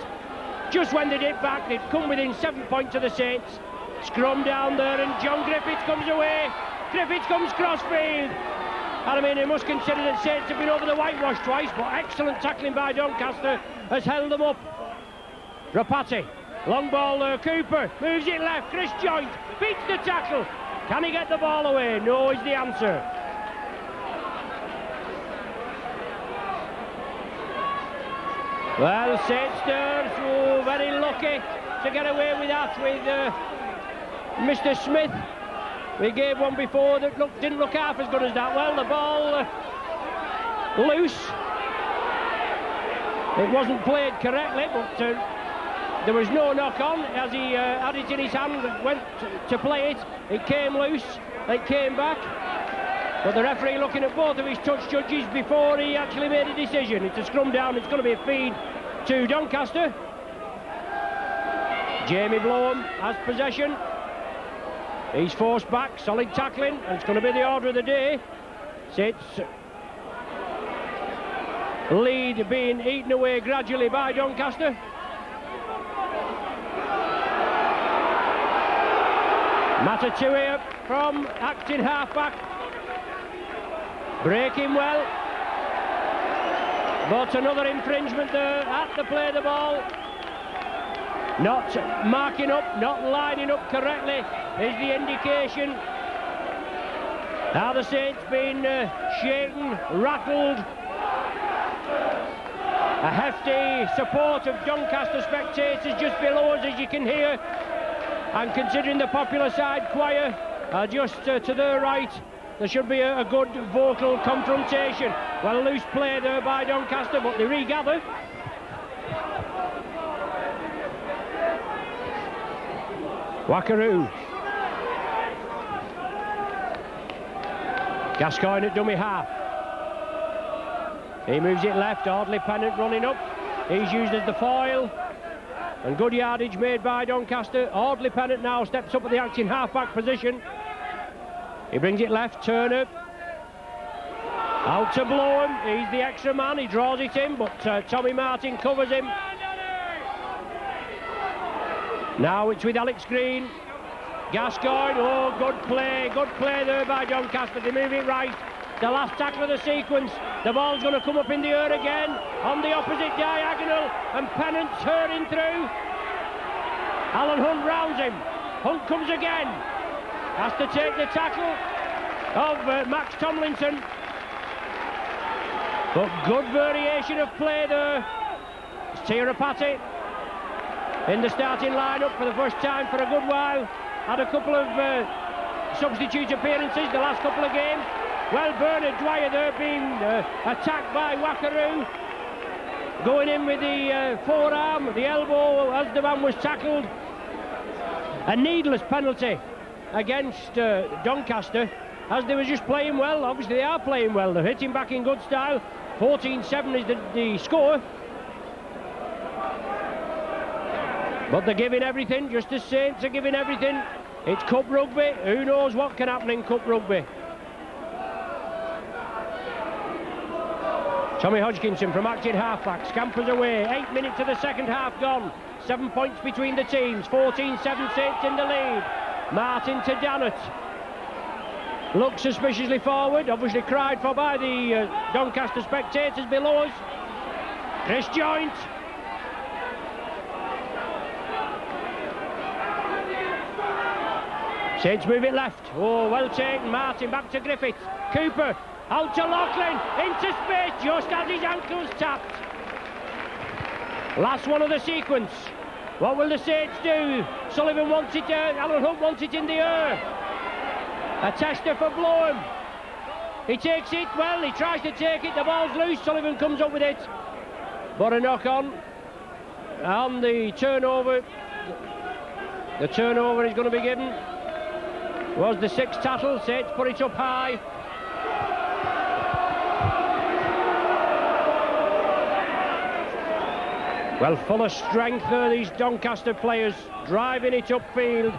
Just when they did back, they'd come within 7 points of the Saints. Scrum down there, and John Griffiths comes away. Griffiths comes crossfield. And I mean, they must consider that Saints have been over the whitewash twice, but excellent tackling by Doncaster has held them up. Rapati, long ball there, Cooper moves it left, Chris Joint beats the tackle. Can he get the ball away? No is the answer. Well, Saints there, very lucky to get away with that with Mr. Smith. We gave one before that didn't look half as good as that. Well, the ball loose. It wasn't played correctly, but there was no knock on. As he had it in his hand, went to play it. It came loose, it came back. But the referee looking at both of his touch judges before he actually made a decision. It's a scrum down, it's going to be a feed to Doncaster. Jamie Blowham has possession. He's forced back, solid tackling, and it's going to be the order of the day. Saints lead being eaten away gradually by Doncaster. Matatui from acting half-back. Breaking well. But another infringement there at the play of the ball. Not marking up, not lining up correctly is the indication. Now the Saints been shaken, rattled. A hefty support of Doncaster spectators just below us, as you can hear. And considering the popular side choir are just to their right, there should be a good vocal confrontation. Well, loose play there by Doncaster, but they regather. Wackaroo. Gascoigne at dummy half. He moves it left, Audley Pennant running up. He's used as the foil. And good yardage made by Doncaster. Audley Pennant now steps up at the acting half-back position. He brings it left, Turner. Out to Blowham, he's the extra man, he draws it in, but Tommy Martin covers him. Now it's with Alex Green. Gascoigne, oh, good play there by Doncaster. They move it right. The last tackle of the sequence. The ball's going to come up in the air again on the opposite diagonal, and Pennant's hurling through. Alan Hunt rounds him. Hunt comes again. Has to take the tackle of Max Tomlinson. But good variation of play there. It's Tirapati in the starting lineup for the first time for a good while. Had a couple of substitute appearances the last couple of games. Well, Bernard Dwyer there being attacked by Wackaroo. Going in with the forearm, the elbow as the man was tackled. A needless penalty against Doncaster, as they were just playing well. Obviously they are playing well, they're hitting back in good style. 14-7 is the score. But they're giving everything, just as Saints are giving everything. It's Cup Rugby. Who knows what can happen in Cup Rugby? Tommy Hodgkinson from acting halfback scampers away. 8 minutes of the second half gone. 7 points between the teams. 14-7 Saints in the lead. Martin to Dannett. Looks suspiciously forward. Obviously cried for by the Doncaster spectators below us. Chris Joint. Saints move it left. Oh, well taken. Martin back to Griffith. Cooper. Out to Loughlin, into space, just as his ankle's tapped. Last one of the sequence. What will the Saints do? Sullivan wants it, Alan Hunt wants it in the air. A tester for Bloem. He takes it, well, he tries to take it, the ball's loose, Sullivan comes up with it. But a knock on. And the turnover is going to be given. Was the sixth tattle, Saints put it up high. Well, full of strength there, these Doncaster players, driving it upfield.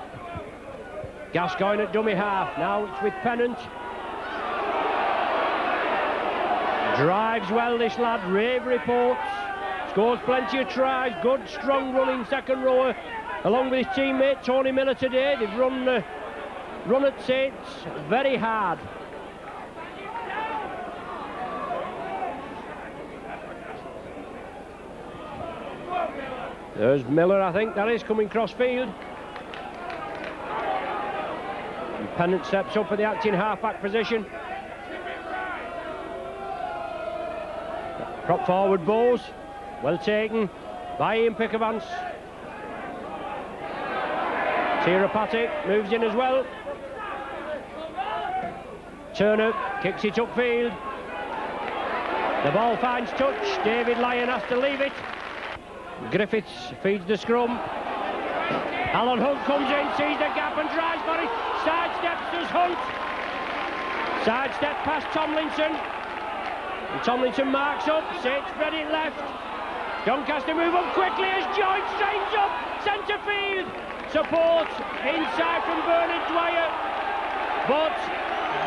Gascoigne at dummy half, now it's with Pennant. Drives well, this lad, rave reports. Scores plenty of tries, good strong running second rower. Along with his teammate Tony Miller today, they've run at Saints very hard. There's Miller, I think that is, coming cross field. And Pennant steps up for the acting half-back position. Prop forward Bowes, well taken by Ian Pickavance. Tirapati moves in as well. Turner kicks it upfield. The ball finds touch, David Lyon has to leave it. Griffiths feeds the scrum. Alan Hunt comes in, sees the gap and drives for it. Sidesteps does Hunt. Sidestep past Tomlinson. And Tomlinson marks up. Saints spread it left. Doncaster move up quickly as Joint strains up. Centre field. Support inside from Bernard Dwyer. But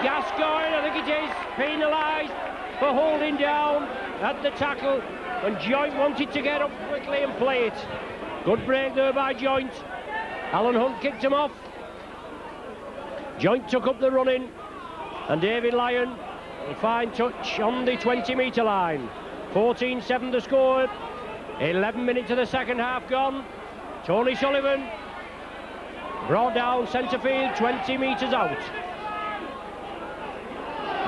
Gascoigne, I think it is, penalised for holding down at the tackle. And Joint wanted to get up quickly and play it. Good break there by Joint. Alan Hunt kicked him off. Joint took up the running. And David Lyon, a fine touch on the 20-metre line. 14-7 the score. 11 minutes of the second half gone. Tony Sullivan brought down centre field, 20 metres out.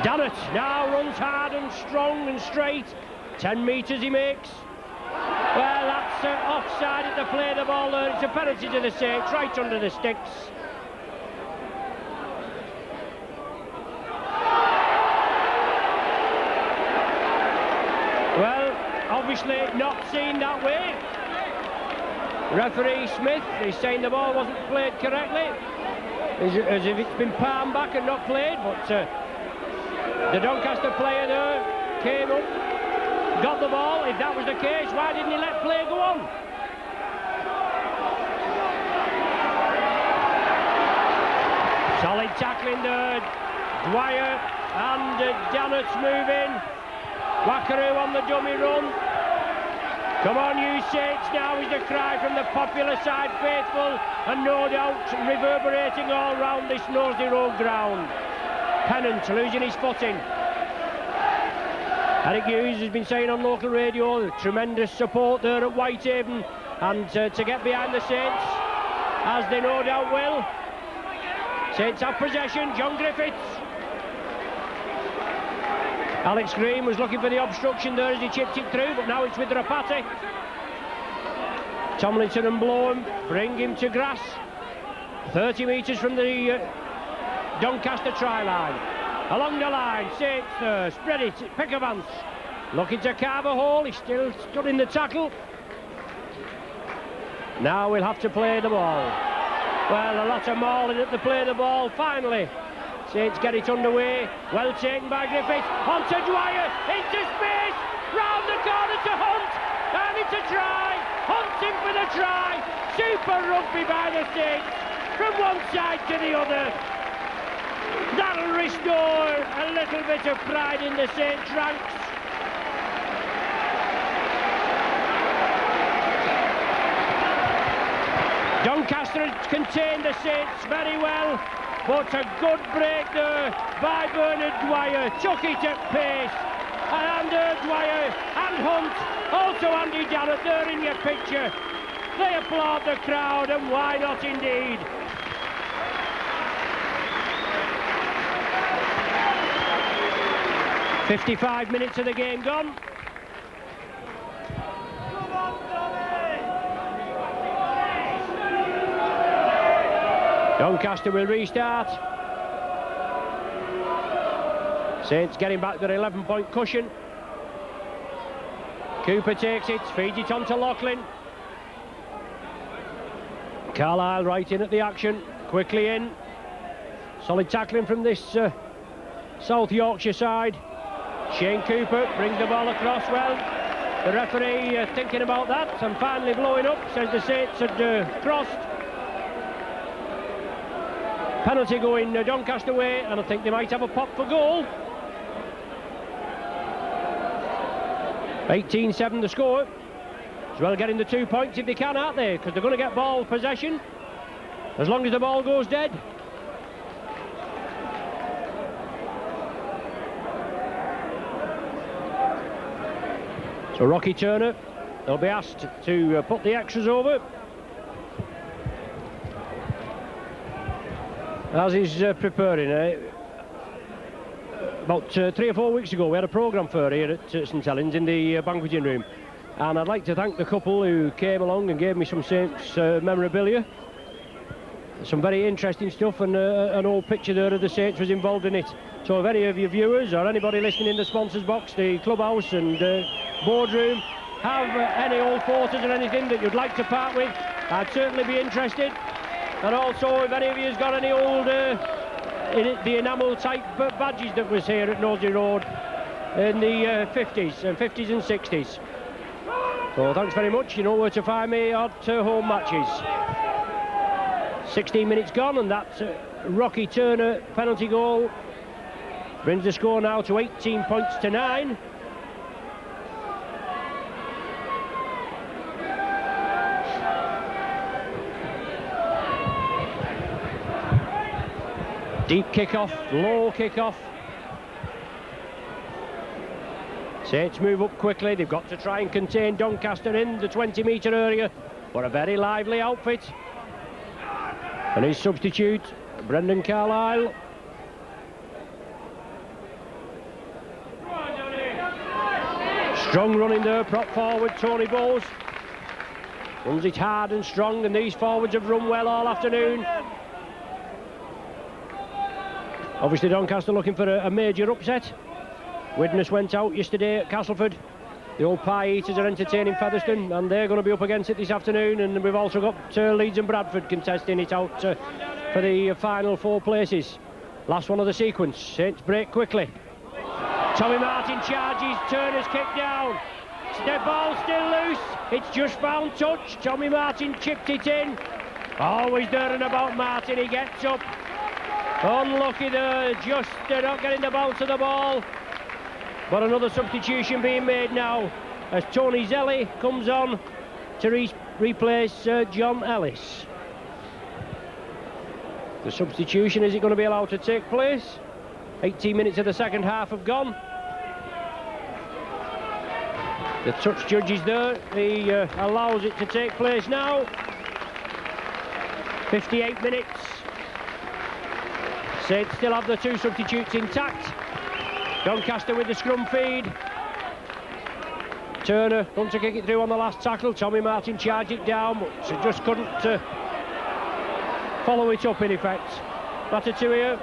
Dannett now runs hard and strong and straight. 10 metres he makes. Well, that's offside at the play of the ball there. It's a penalty to the Saints, right under the sticks. Well, obviously not seen that way. Referee Smith is saying the ball wasn't played correctly, as if it's been palmed back and not played, but the Doncaster player there came up, got the ball. If that was the case, why didn't he let play go on? Solid tackling there. Dwyer and Dannett's moving. Wackaroo on the dummy run. Come on, you Saints now, is the cry from the popular side faithful, and no doubt reverberating all round this Knowsley Road ground. Pennant losing his footing. Eric Hughes has been saying on local radio, the tremendous support there at Whitehaven, and to get behind the Saints, as they no doubt will. Saints have possession, John Griffiths. Alex Green was looking for the obstruction there as he chipped it through, but now it's with Rapati. Tomlinson and Bloem bring him to grass. 30 metres from the Doncaster try line. Along the line, Saints there, spread it, Pickavance. Looking to carve a hole, he's still stood in the tackle. Now we'll have to play the ball. Well, a lot of mauling at the play of the ball, finally. Saints get it underway, well taken by Griffith, onto Dwyer, into space, round the corner to Hunt, and it's a try, Hunt in for the try, Super rugby by the Saints, from one side to the other. That'll restore a little bit of pride in the Saints ranks. Doncaster has contained the Saints very well, but a good break there by Bernard Dwyer. Took it at pace, and Dwyer and Hunt, also Andy Dallett, there in your picture. They applaud the crowd, and why not indeed? "55 minutes of the game gone. Doncaster will restart. Saints getting back their 11-point cushion. Cooper takes it, feeds it on to Loughlin. Carlisle right in at the action, quickly in. Solid tackling from this South Yorkshire side. Shane Cooper brings the ball across well. The referee thinking about that and finally blowing up, says the Saints had crossed. Penalty going Doncaster way, and I think they might have a pop for goal. 18-7 the score. As well getting the 2 points if they can, aren't they? Because they're going to get ball possession as long as the ball goes dead. So Rocky Turner, they'll be asked to put the extras over. As he's preparing, about 3 or 4 weeks ago we had a programme for here at St Helens in the banqueting room, and I'd like to thank the couple who came along and gave me some Saints memorabilia. Some very interesting stuff, and an old picture there of the Saints was involved in it. So if any of your viewers or anybody listening in the sponsors box, the clubhouse and boardroom have any old photos or anything that you'd like to part with, I'd certainly be interested. And also, if any of you has got any old the enamel type badges that was here at Nosey Road in the 50s and 60s. So thanks very much. You know where to find me at home matches. 16 minutes gone, and that Rocky Turner penalty goal brings the score now to 18 points to 9. Deep kick-off, low kick-off. Saints move up quickly. They've got to try and contain Doncaster in the 20-metre area, but a very lively outfit. And his substitute, Brendan Carlisle. Strong running there, prop forward, Tony Bowes. Runs it hard and strong, and these forwards have run well all afternoon. Obviously Doncaster looking for a major upset. Widnes went out yesterday at Castleford. The old pie eaters are entertaining Featherstone, and they're going to be up against it this afternoon. And we've also got Leeds and Bradford contesting it out for the final 4 places. Last one of the sequence. Saints break quickly. Tommy Martin charges, Turner's kick down. The ball still loose. It's just found touch. Tommy Martin chipped it in. Always there and about Martin. He gets up. Unlucky there, just not getting the bounce of the ball. But another substitution being made now as Tony Zelli comes on to replace John Ellis. The substitution, is it going to be allowed to take place? 18 minutes of the second half have gone. The touch judge is there. He allows it to take place now. 58 minutes. Saints still have the 2 substitutes intact. Doncaster with the scrum feed. Turner going to kick it through on the last tackle. Tommy Martin charged it down, but just couldn't follow it up in effect. Ratatouille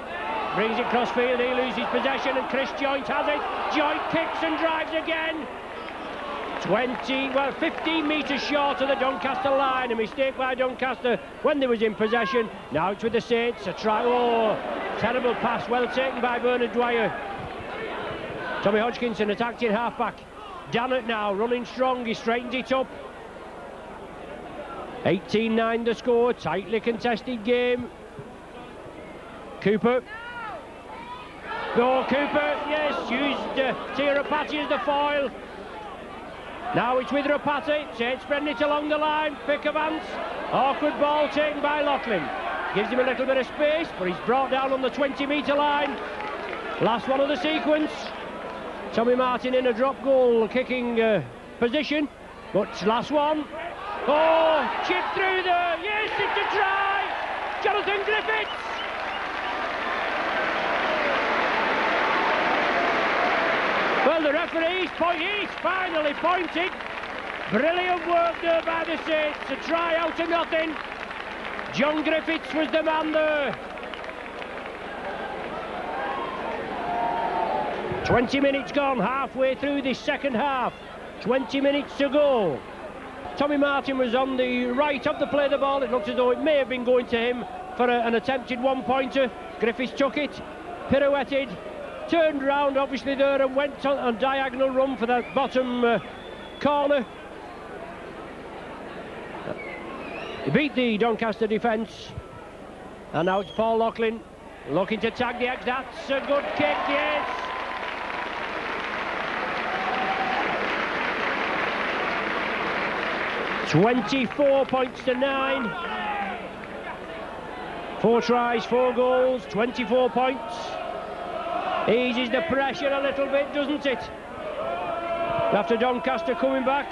brings it cross field, he loses possession, and Chris Joint has it. Joint kicks and drives again. 15 metres short of the Doncaster line. A mistake by Doncaster when they was in possession. Now it's with the Saints. A try. Oh, terrible pass. Well taken by Bernard Dwyer. Tommy Hodgkinson attacked in half-back. Dannett now running strong. He straightens it up. 18-9 the score, tightly contested game. Cooper. Go Cooper, yes, used Tirapati as the foil. Now it's with Rapati, Saints spreading it along the line, pick of hands. Awkward ball taken by Lachlan. Gives him a little bit of space, but he's brought down on the 20-metre line. Last one of the sequence. Tommy Martin in a drop goal kicking position, but last one. Oh, chip through there, yes, it's a try! Jonathan Griffiths! Well, the referee's he's finally pointed. Brilliant work there by the Saints, a try out of nothing. John Griffiths was the man there. 20 minutes gone, halfway through this second half. 20 minutes to go. Tommy Martin was on the right of the play of the ball. It looked as though it may have been going to him for an attempted one-pointer. Griffiths took it, pirouetted, turned round obviously there and went on diagonal run for that bottom corner. He beat the Doncaster defence, and now it's Paul Lachlan looking to tag the X. That's a good kick, yes. £24 points to 9. 4 tries, 4 goals, 24 points. Eases the pressure a little bit, doesn't it? After Doncaster coming back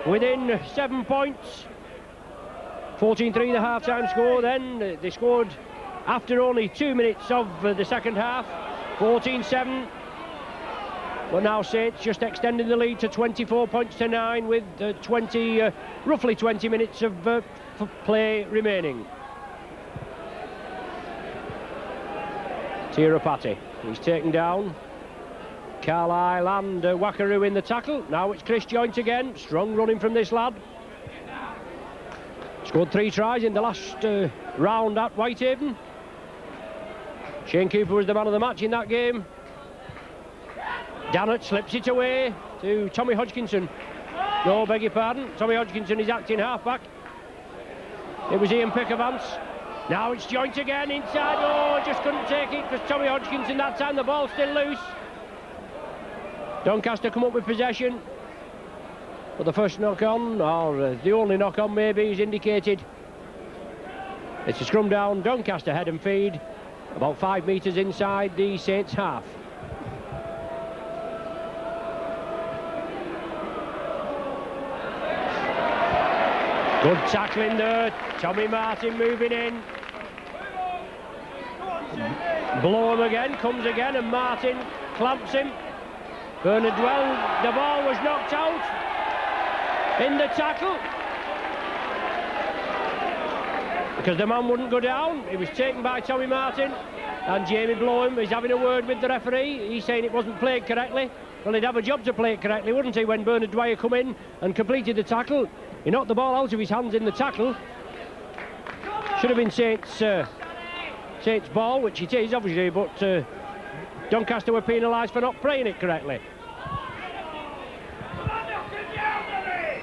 within 7 points. 14-3 the half-time score, then they scored after only 2 minutes of the second half. 14-7. But now Saints just extending the lead to 24 points to 9 with roughly 20 minutes of play remaining. Tirapati, he's taken down. Carlisle and Wakaru in the tackle. Now it's Chris Joynt again. Strong running from this lad. Scored 3 tries in the last round at Whitehaven. Shane Cooper was the man of the match in that game. Dannett slips it away to Tommy Hodgkinson. No, beg your pardon. Tommy Hodgkinson is acting half-back. It was Ian Pickavance. Now it's Joynt again inside. Oh, just couldn't take it because Tommy Hodgkinson that time, the ball's still loose. Doncaster come up with possession. But the first knock-on, or the only knock-on maybe, is indicated. It's a scrum down, Doncaster head and feed. About 5 metres inside the Saints half. Good tackling there, Tommy Martin moving in. Blow again, comes again, and Martin clamps him. Bernard Dwell, the ball was knocked out in the tackle because the man wouldn't go down. It was taken by Tommy Martin, and Jamie Blowham is having a word with the referee. He's saying it wasn't played correctly. Well, he'd have a job to play it correctly, wouldn't he, when Bernard Dwyer come in and completed the tackle. He knocked the ball out of his hands in the tackle. Should have been Saints' ball, which it is, obviously, but Doncaster were penalised for not playing it correctly.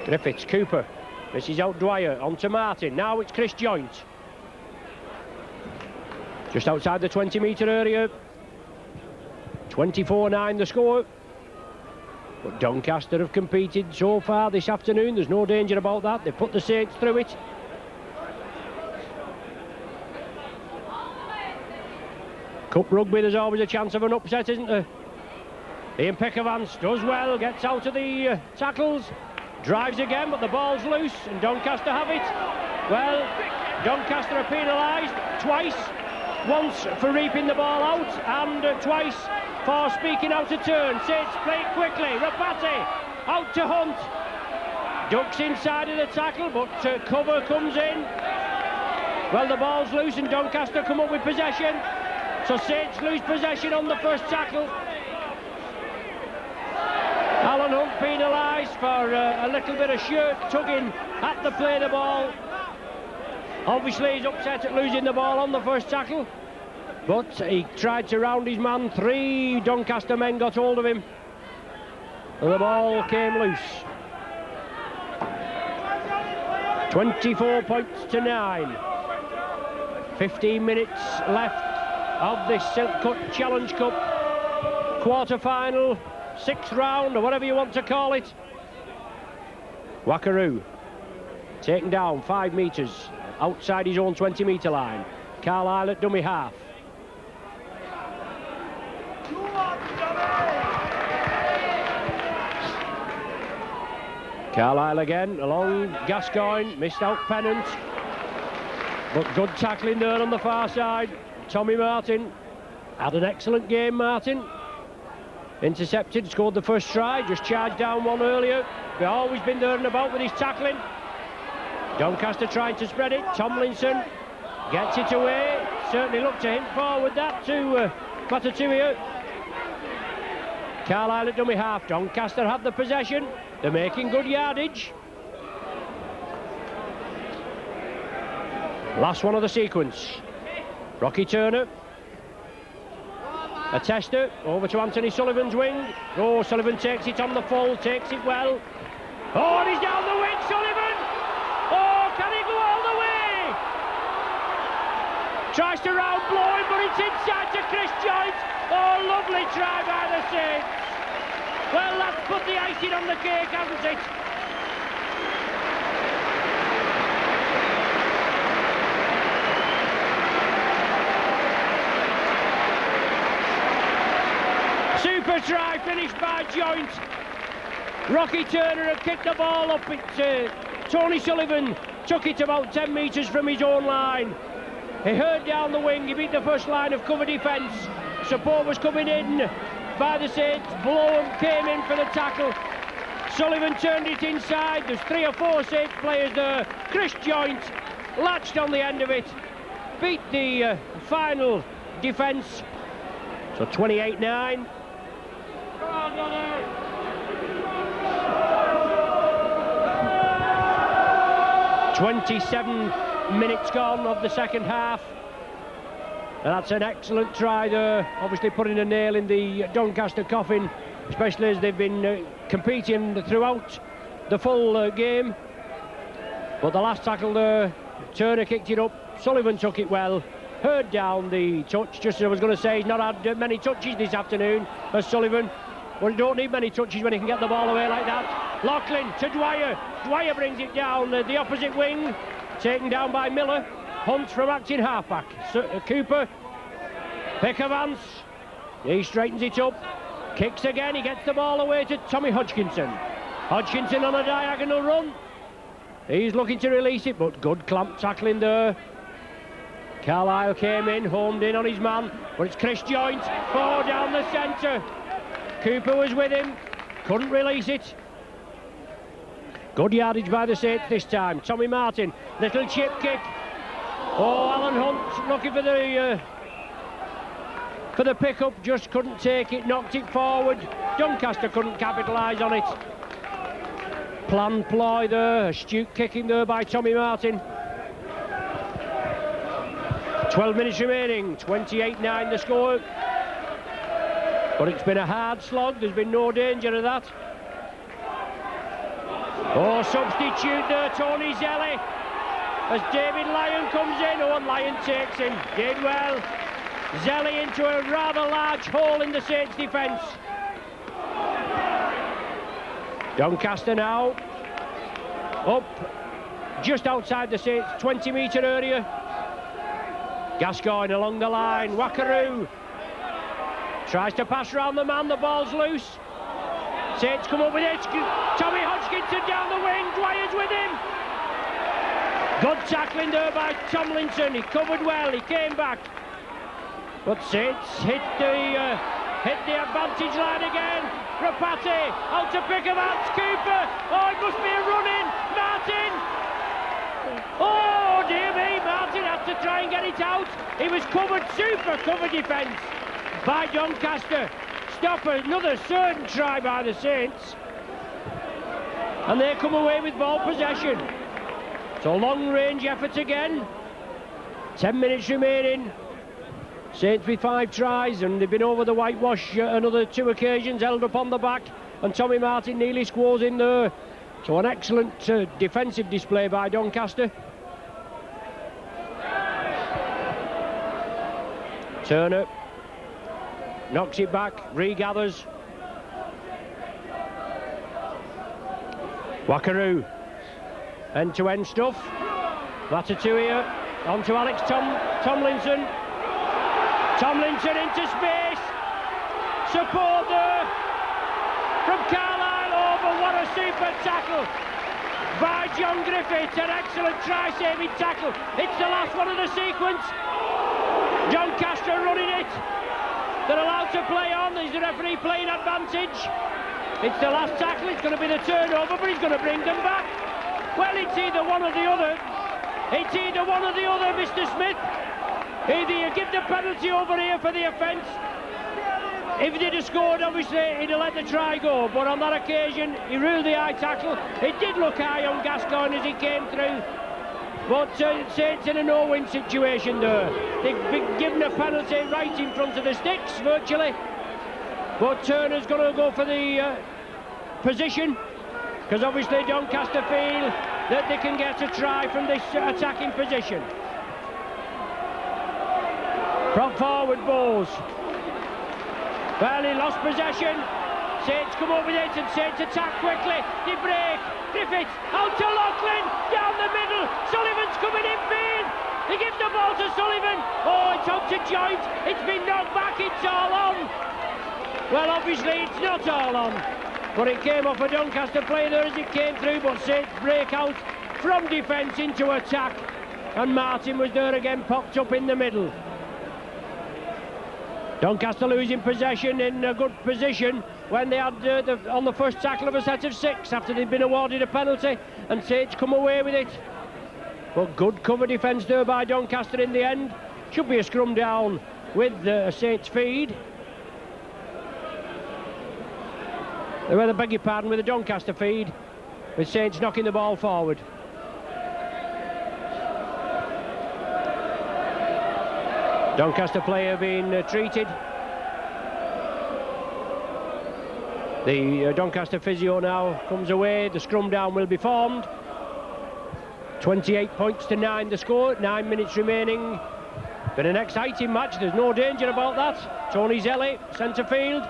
Griffiths, Cooper, misses out Dwyer, on to Martin. Now it's Chris Joynt. Just outside the 20-metre area. 24-9 the score. But Doncaster have competed so far this afternoon. There's no danger about that. They've put the Saints through it. Cup rugby, there's always a chance of an upset, isn't there? Ian Pickavance does well, gets out of the tackles, drives again, but the ball's loose, and Doncaster have it. Well, Doncaster are penalised twice. Once for reaping the ball out, and twice for speaking out of turn. Saints play it quickly. Rapati out to Hunt. Ducks inside of the tackle, but cover comes in. Well, the ball's loose, and Doncaster come up with possession. So Saints lose possession on the first tackle. Alan Hunt penalised for a little bit of shirt tugging at the play of the ball. Obviously he's upset at losing the ball on the first tackle, but he tried to round his man. 3 Doncaster men got hold of him, and the ball came loose. 24 points to 9. 15 minutes left of this Silk Cut Challenge Cup quarter-final, 6th round, or whatever you want to call it. Wackaroo taken down 5 metres outside his own 20-metre line. Carlisle at dummy half. Carlisle again along Gascoigne, missed out Pennant, but good tackling there on the far side. Tommy Martin had an excellent game. Martin intercepted, scored the first try, just charged down one earlier. He's always been there and about with his tackling. Doncaster trying to spread it. Tomlinson gets it away. Certainly looked to him forward that to Matatuia. Carlisle at dummy half. Doncaster have the possession. They're making good yardage. Last one of the sequence. Rocky Turner. A tester over to Anthony Sullivan's wing. Oh, Sullivan takes it on the full, takes it well. Oh, and he's down the wing, Sullivan! Oh, can he go all the way? Tries to round blow him, but it's inside to Chris Joynt. Oh, lovely try by the Saints. Well, that's put the icing on the cake, hasn't it? Super try finished by Joynt. Rocky Turner had kicked the ball up. Tony Sullivan took it about 10 metres from his own line. He heard down the wing, he beat the first line of cover defence. Support was coming in by the Saints. Blow came in for the tackle. Sullivan turned it inside. There's 3 or 4 Saints players there. Chris Joynt latched on the end of it. Beat the final defence. So 28-9. 27 minutes gone of the second half. And that's an excellent try there, obviously putting a nail in the Doncaster coffin, especially as they've been competing throughout the full game. But the last tackle there, Turner kicked it up, Sullivan took it well, heard down the touch, just as I was going to say, he's not had many touches this afternoon as Sullivan. Well, you don't need many touches when he can get the ball away like that. Loughlin to Dwyer. Dwyer brings it down the opposite wing, taken down by Miller. Hunt from acting halfback. Cooper. Pickavance. He straightens it up. Kicks again. He gets the ball away to Tommy Hodgkinson. Hodgkinson on a diagonal run. He's looking to release it, but good clamp tackling there. Carlisle came in, homed in on his man, but it's Chris Joynt. Oh, down the centre. Cooper was with him, couldn't release it. Good yardage by the Saints this time. Tommy Martin, little chip kick. Oh, Alan Hunt looking for the pickup, just couldn't take it, knocked it forward. Doncaster couldn't capitalise on it. Planned ploy there, astute kicking there by Tommy Martin. 12 minutes remaining, 28-9 the score. But it's been a hard slog, there's been no danger of that. Oh, substitute there, Tony Zelli. As David Lyon comes in, and Lyon takes him. Did well. Zelli into a rather large hole in the Saints' defence. Doncaster now. Up, just outside the Saints' 20-metre area. Gascoigne along the line. Wackaroo. Tries to pass round the man, the ball's loose. Saints come up with it. Tommy Hodgkinson down the wing, Dwyer's with him. Good tackling there by Tomlinson, he covered well, he came back. But Saints hit the advantage line again. Rapati, out to Pickavance, Cooper. Oh, it must be a run-in. Martin. Oh, dear me, Martin had to try and get it out. He was covered, super cover defence by Doncaster. Stop another certain try by the Saints. And they come away with ball possession. So long-range effort again. 10 minutes remaining. Saints with 5 tries, and they've been over the whitewash another 2 occasions, held up on the back, and Tommy Martin nearly squaws in there. So an excellent defensive display by Doncaster. Turner knocks it back, regathers. Wackaroo, end-to-end stuff. Ratatouille onto Alex Tomlinson. Tomlinson into space. Support there from Carlisle over. What a super tackle by John Griffiths. An excellent try-saving tackle. It's the last one of the sequence. Doncaster running it. They're allowed to play on. There's the referee playing advantage. It's the last tackle. It's going to be the turnover, but he's going to bring them back. Well, it's either one or the other. It's either one or the other, Mr. Smith. Either you give the penalty over here for the offence. If he'd have scored, obviously, he'd have let the try go. But on that occasion, he ruled the high tackle. It did look high on Gascoigne as he came through. But Saints in a no-win situation there. They've been given a penalty right in front of the sticks, virtually. But Turner's going to go for the position, because obviously Doncaster feel that they can get a try from this attacking position. Prop forward Bowles. Well, he lost possession. Saints come up with it and Saints attack quickly. They break. Griffiths out to Loughlin, down the middle. Sullivan's coming in field. They give the ball to Sullivan. Oh, it's out to Joint. It's been knocked back. It's all on. Well, obviously it's not all on, but it came off a Doncaster player there as it came through. But Saints break out from defence into attack, and Martin was there again, popped up in the middle. Doncaster losing possession in a good position when they had on the first tackle of a set of 6 after they'd been awarded a penalty, and Saints come away with it. But good cover defence there by Doncaster in the end. Should be a scrum down with a Saints feed. I beg your pardon, with a Doncaster feed, with Saints knocking the ball forward. Doncaster player being treated. The Doncaster physio now comes away. The scrum down will be formed. 28 points to 9 the score, 9 minutes remaining. Been an exciting match, there's no danger about that. Tony Zelli, centre field.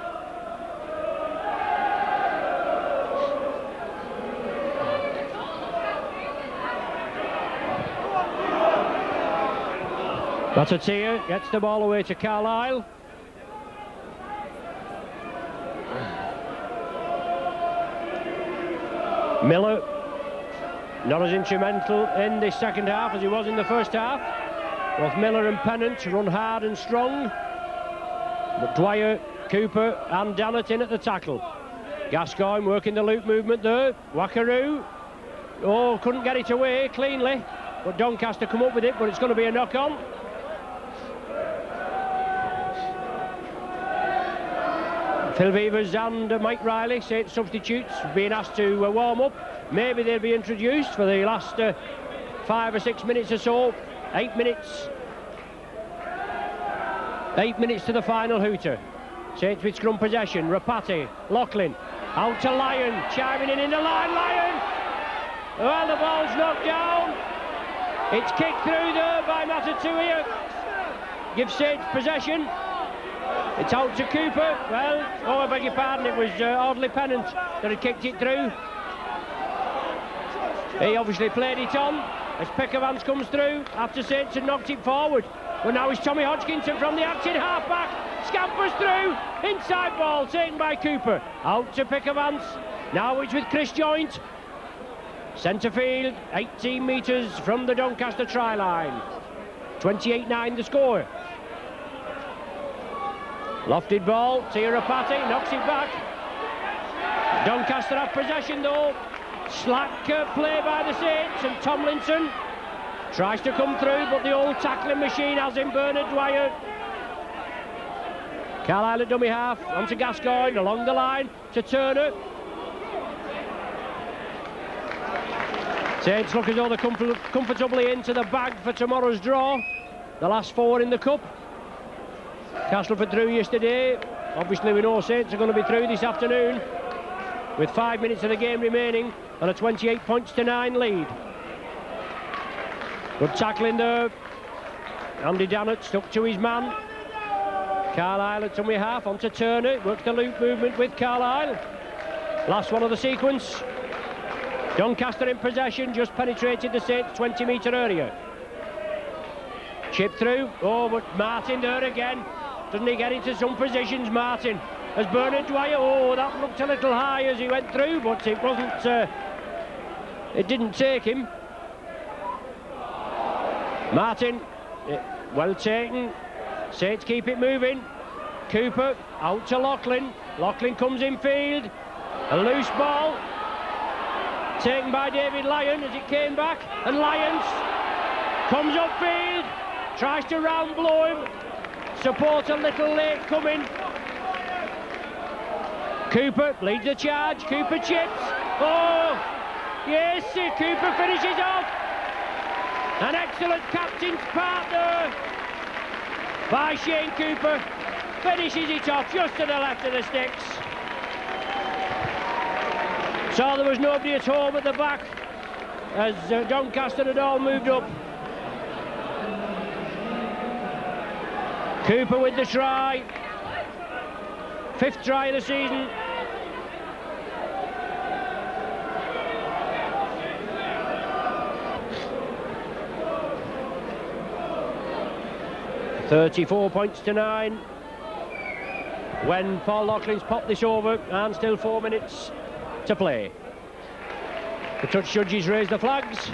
Ratatouille gets the ball away to Carlisle. Miller, not as instrumental in the second half as he was in the first half. Both Miller and Pennant run hard and strong. But Dwyer, Cooper and Dannett in at the tackle. Gascoigne working the loop movement there. Wackaroo. Oh, couldn't get it away cleanly. But Doncaster come up with it, but it's going to be a knock-on. Phil Beavers and Mike Riley, Saints substitutes, being asked to warm up. Maybe they'll be introduced for the last 5 or 6 minutes or so. 8 minutes. 8 minutes to the final hooter. Saints with scrum possession. Rapati, Loughlin, out to Lyon, chiming in the line. Lyon. Well, the ball's knocked down. It's kicked through there by Ratatouille. Gives Saints possession. It's out to Cooper. Well, oh, I beg your pardon, it was Audley Pennant that had kicked it through. He obviously played it on as Peckervans comes through after Saints had knocked it forward. But now it's Tommy Hodgkinson from the acting half-back. Scampers through. Inside ball taken by Cooper. Out to Peckervans. Now it's with Chris Joint. Centre field, 18 metres from the Doncaster try line. 28-9 the score. Lofted ball, Tirapati knocks it back. Doncaster have possession though. Slack play by the Saints, and Tomlinson tries to come through, but the old tackling machine has him, Bernard Dwyer. Carlisle at dummy half, onto Gascoigne, along the line to Turner. Saints look as though they're comfortably into the bag for tomorrow's draw. The last 4 in the cup. Castleford through yesterday. Obviously we know Saints are going to be through this afternoon with 5 minutes of the game remaining. and a 28 points to 9 lead. Good tackling there. Andy Dannett stuck to his man. Carlisle at tummy half, onto Turner, works the loop movement with Carlisle. Last one of the sequence. Doncaster in possession, just penetrated the Saints 20 metre area. Chip through, oh, but Martin there again. Doesn't he get into some positions, Martin? As Bernard Dwyer, oh, that looked a little high as he went through, but it wasn't, it didn't take him. Martin, well taken. Saints keep it moving. Cooper out to Loughlin. Loughlin comes in field. A loose ball taken by David Lyon as it came back, and Lyons comes upfield, tries to round blow him. Support a little late coming. Cooper leads the charge. Cooper chips. Oh, yes, Cooper finishes off. An excellent captain's part there by Shane Cooper. Finishes it off just to the left of the sticks. So there was nobody at home at the back as Doncaster had all moved up. Cooper with the try. 5th try of the season. $34 points to 9 when Paul Loughlin's popped this over, and still 4 minutes to play. The touch judges raise the flags.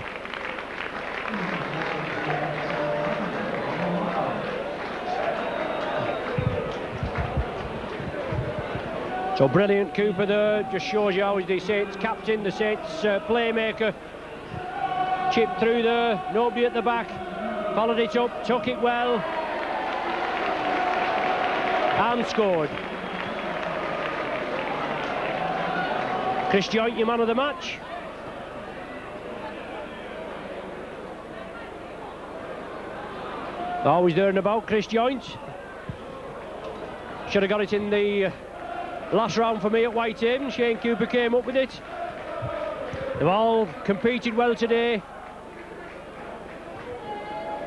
So brilliant Cooper there, just shows you how he's the Saints captain, the Saints playmaker. Chip through there, nobody at the back, followed it up, took it well, and scored. Chris Joynt, your man of the match. Always there and about, Chris Joynt. Should have got it in the last round for me at Whitehaven. Shane Cooper came up with it. They've all competed well today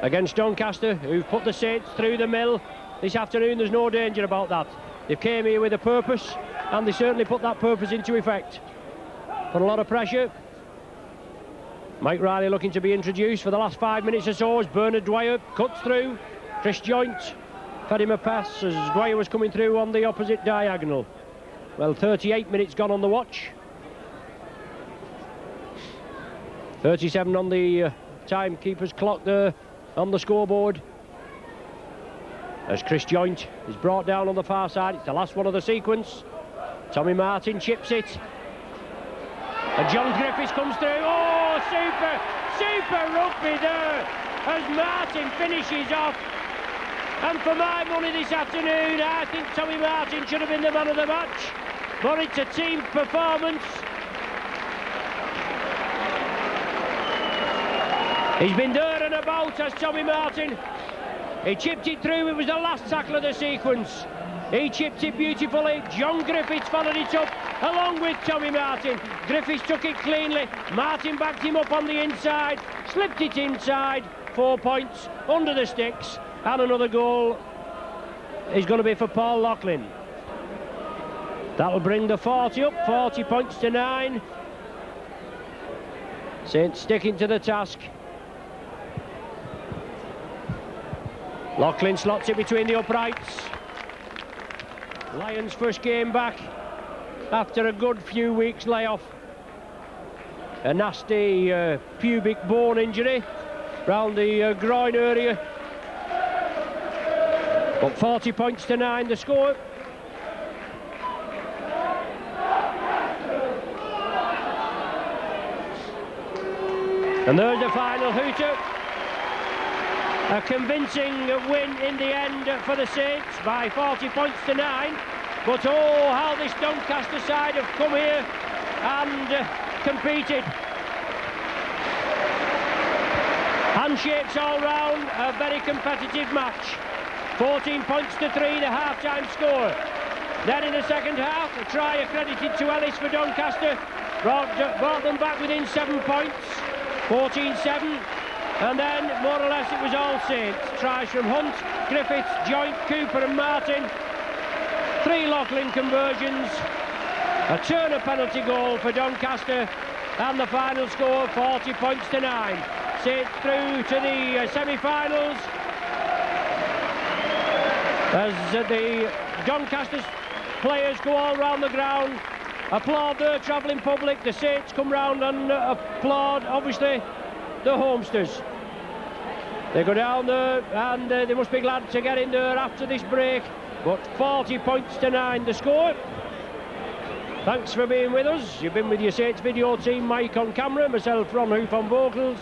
against Doncaster, who've put the Saints through the mill this afternoon. There's no danger about that. They came here with a purpose, and they certainly put that purpose into effect. Put a lot of pressure. Mike Riley looking to be introduced for the last 5 minutes or so as Bernard Dwyer cuts through. Chris Joynt fed him a pass as Dwyer was coming through on the opposite diagonal. Well, 38 minutes gone on the watch. 37 on the timekeeper's clock there on the scoreboard. As Chris Joynt is brought down on the far side. It's the last one of the sequence. Tommy Martin chips it. And John Griffiths comes through. Oh, super rugby there as Martin finishes off. And for my money this afternoon, I think Tommy Martin should have been the man of the match. But it's a team performance. He's been there and about as Tommy Martin. He chipped it through. It was the last tackle of the sequence. He chipped it beautifully. John Griffiths followed it up along with Tommy Martin. Griffiths took it cleanly. Martin backed him up on the inside, slipped it inside. 4 points under the sticks, and another goal is going to be for Paul Loughlin. That'll bring the 40 up, 40 points to 9. Saints sticking to the task. Loughlin slots it between the uprights. Lions' first game back after a good few weeks layoff. A nasty pubic bone injury round the groin area. But 40 points to 9 the score. And there's the final hooter. A convincing win in the end for the Saints by 40 points to 9. But oh, how this Doncaster side have come here and competed. Handshakes all round, a very competitive match. 14 points to 3, the half-time score. Then in the second half, a try accredited to Ellis for Doncaster. brought them back within 7 points, 14-7, and then more or less it was all Saints. Tries from Hunt, Griffiths, Joint, Cooper and Martin. 3 Loughlin conversions, a Turner penalty goal for Doncaster, and the final score 40 points to 9. Saints through to the semi-finals as the Doncaster players go all round the ground, applaud their travelling public. The Saints come round and applaud, obviously, the homesters. They go down there and they must be glad to get in there after this break. But 40 points to 9 the score. Thanks for being with us. You've been with your Saints video team, Mike on camera, myself Ron Hoof on vocals.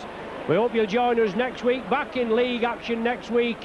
We hope you'll join us next week, back in league action next week.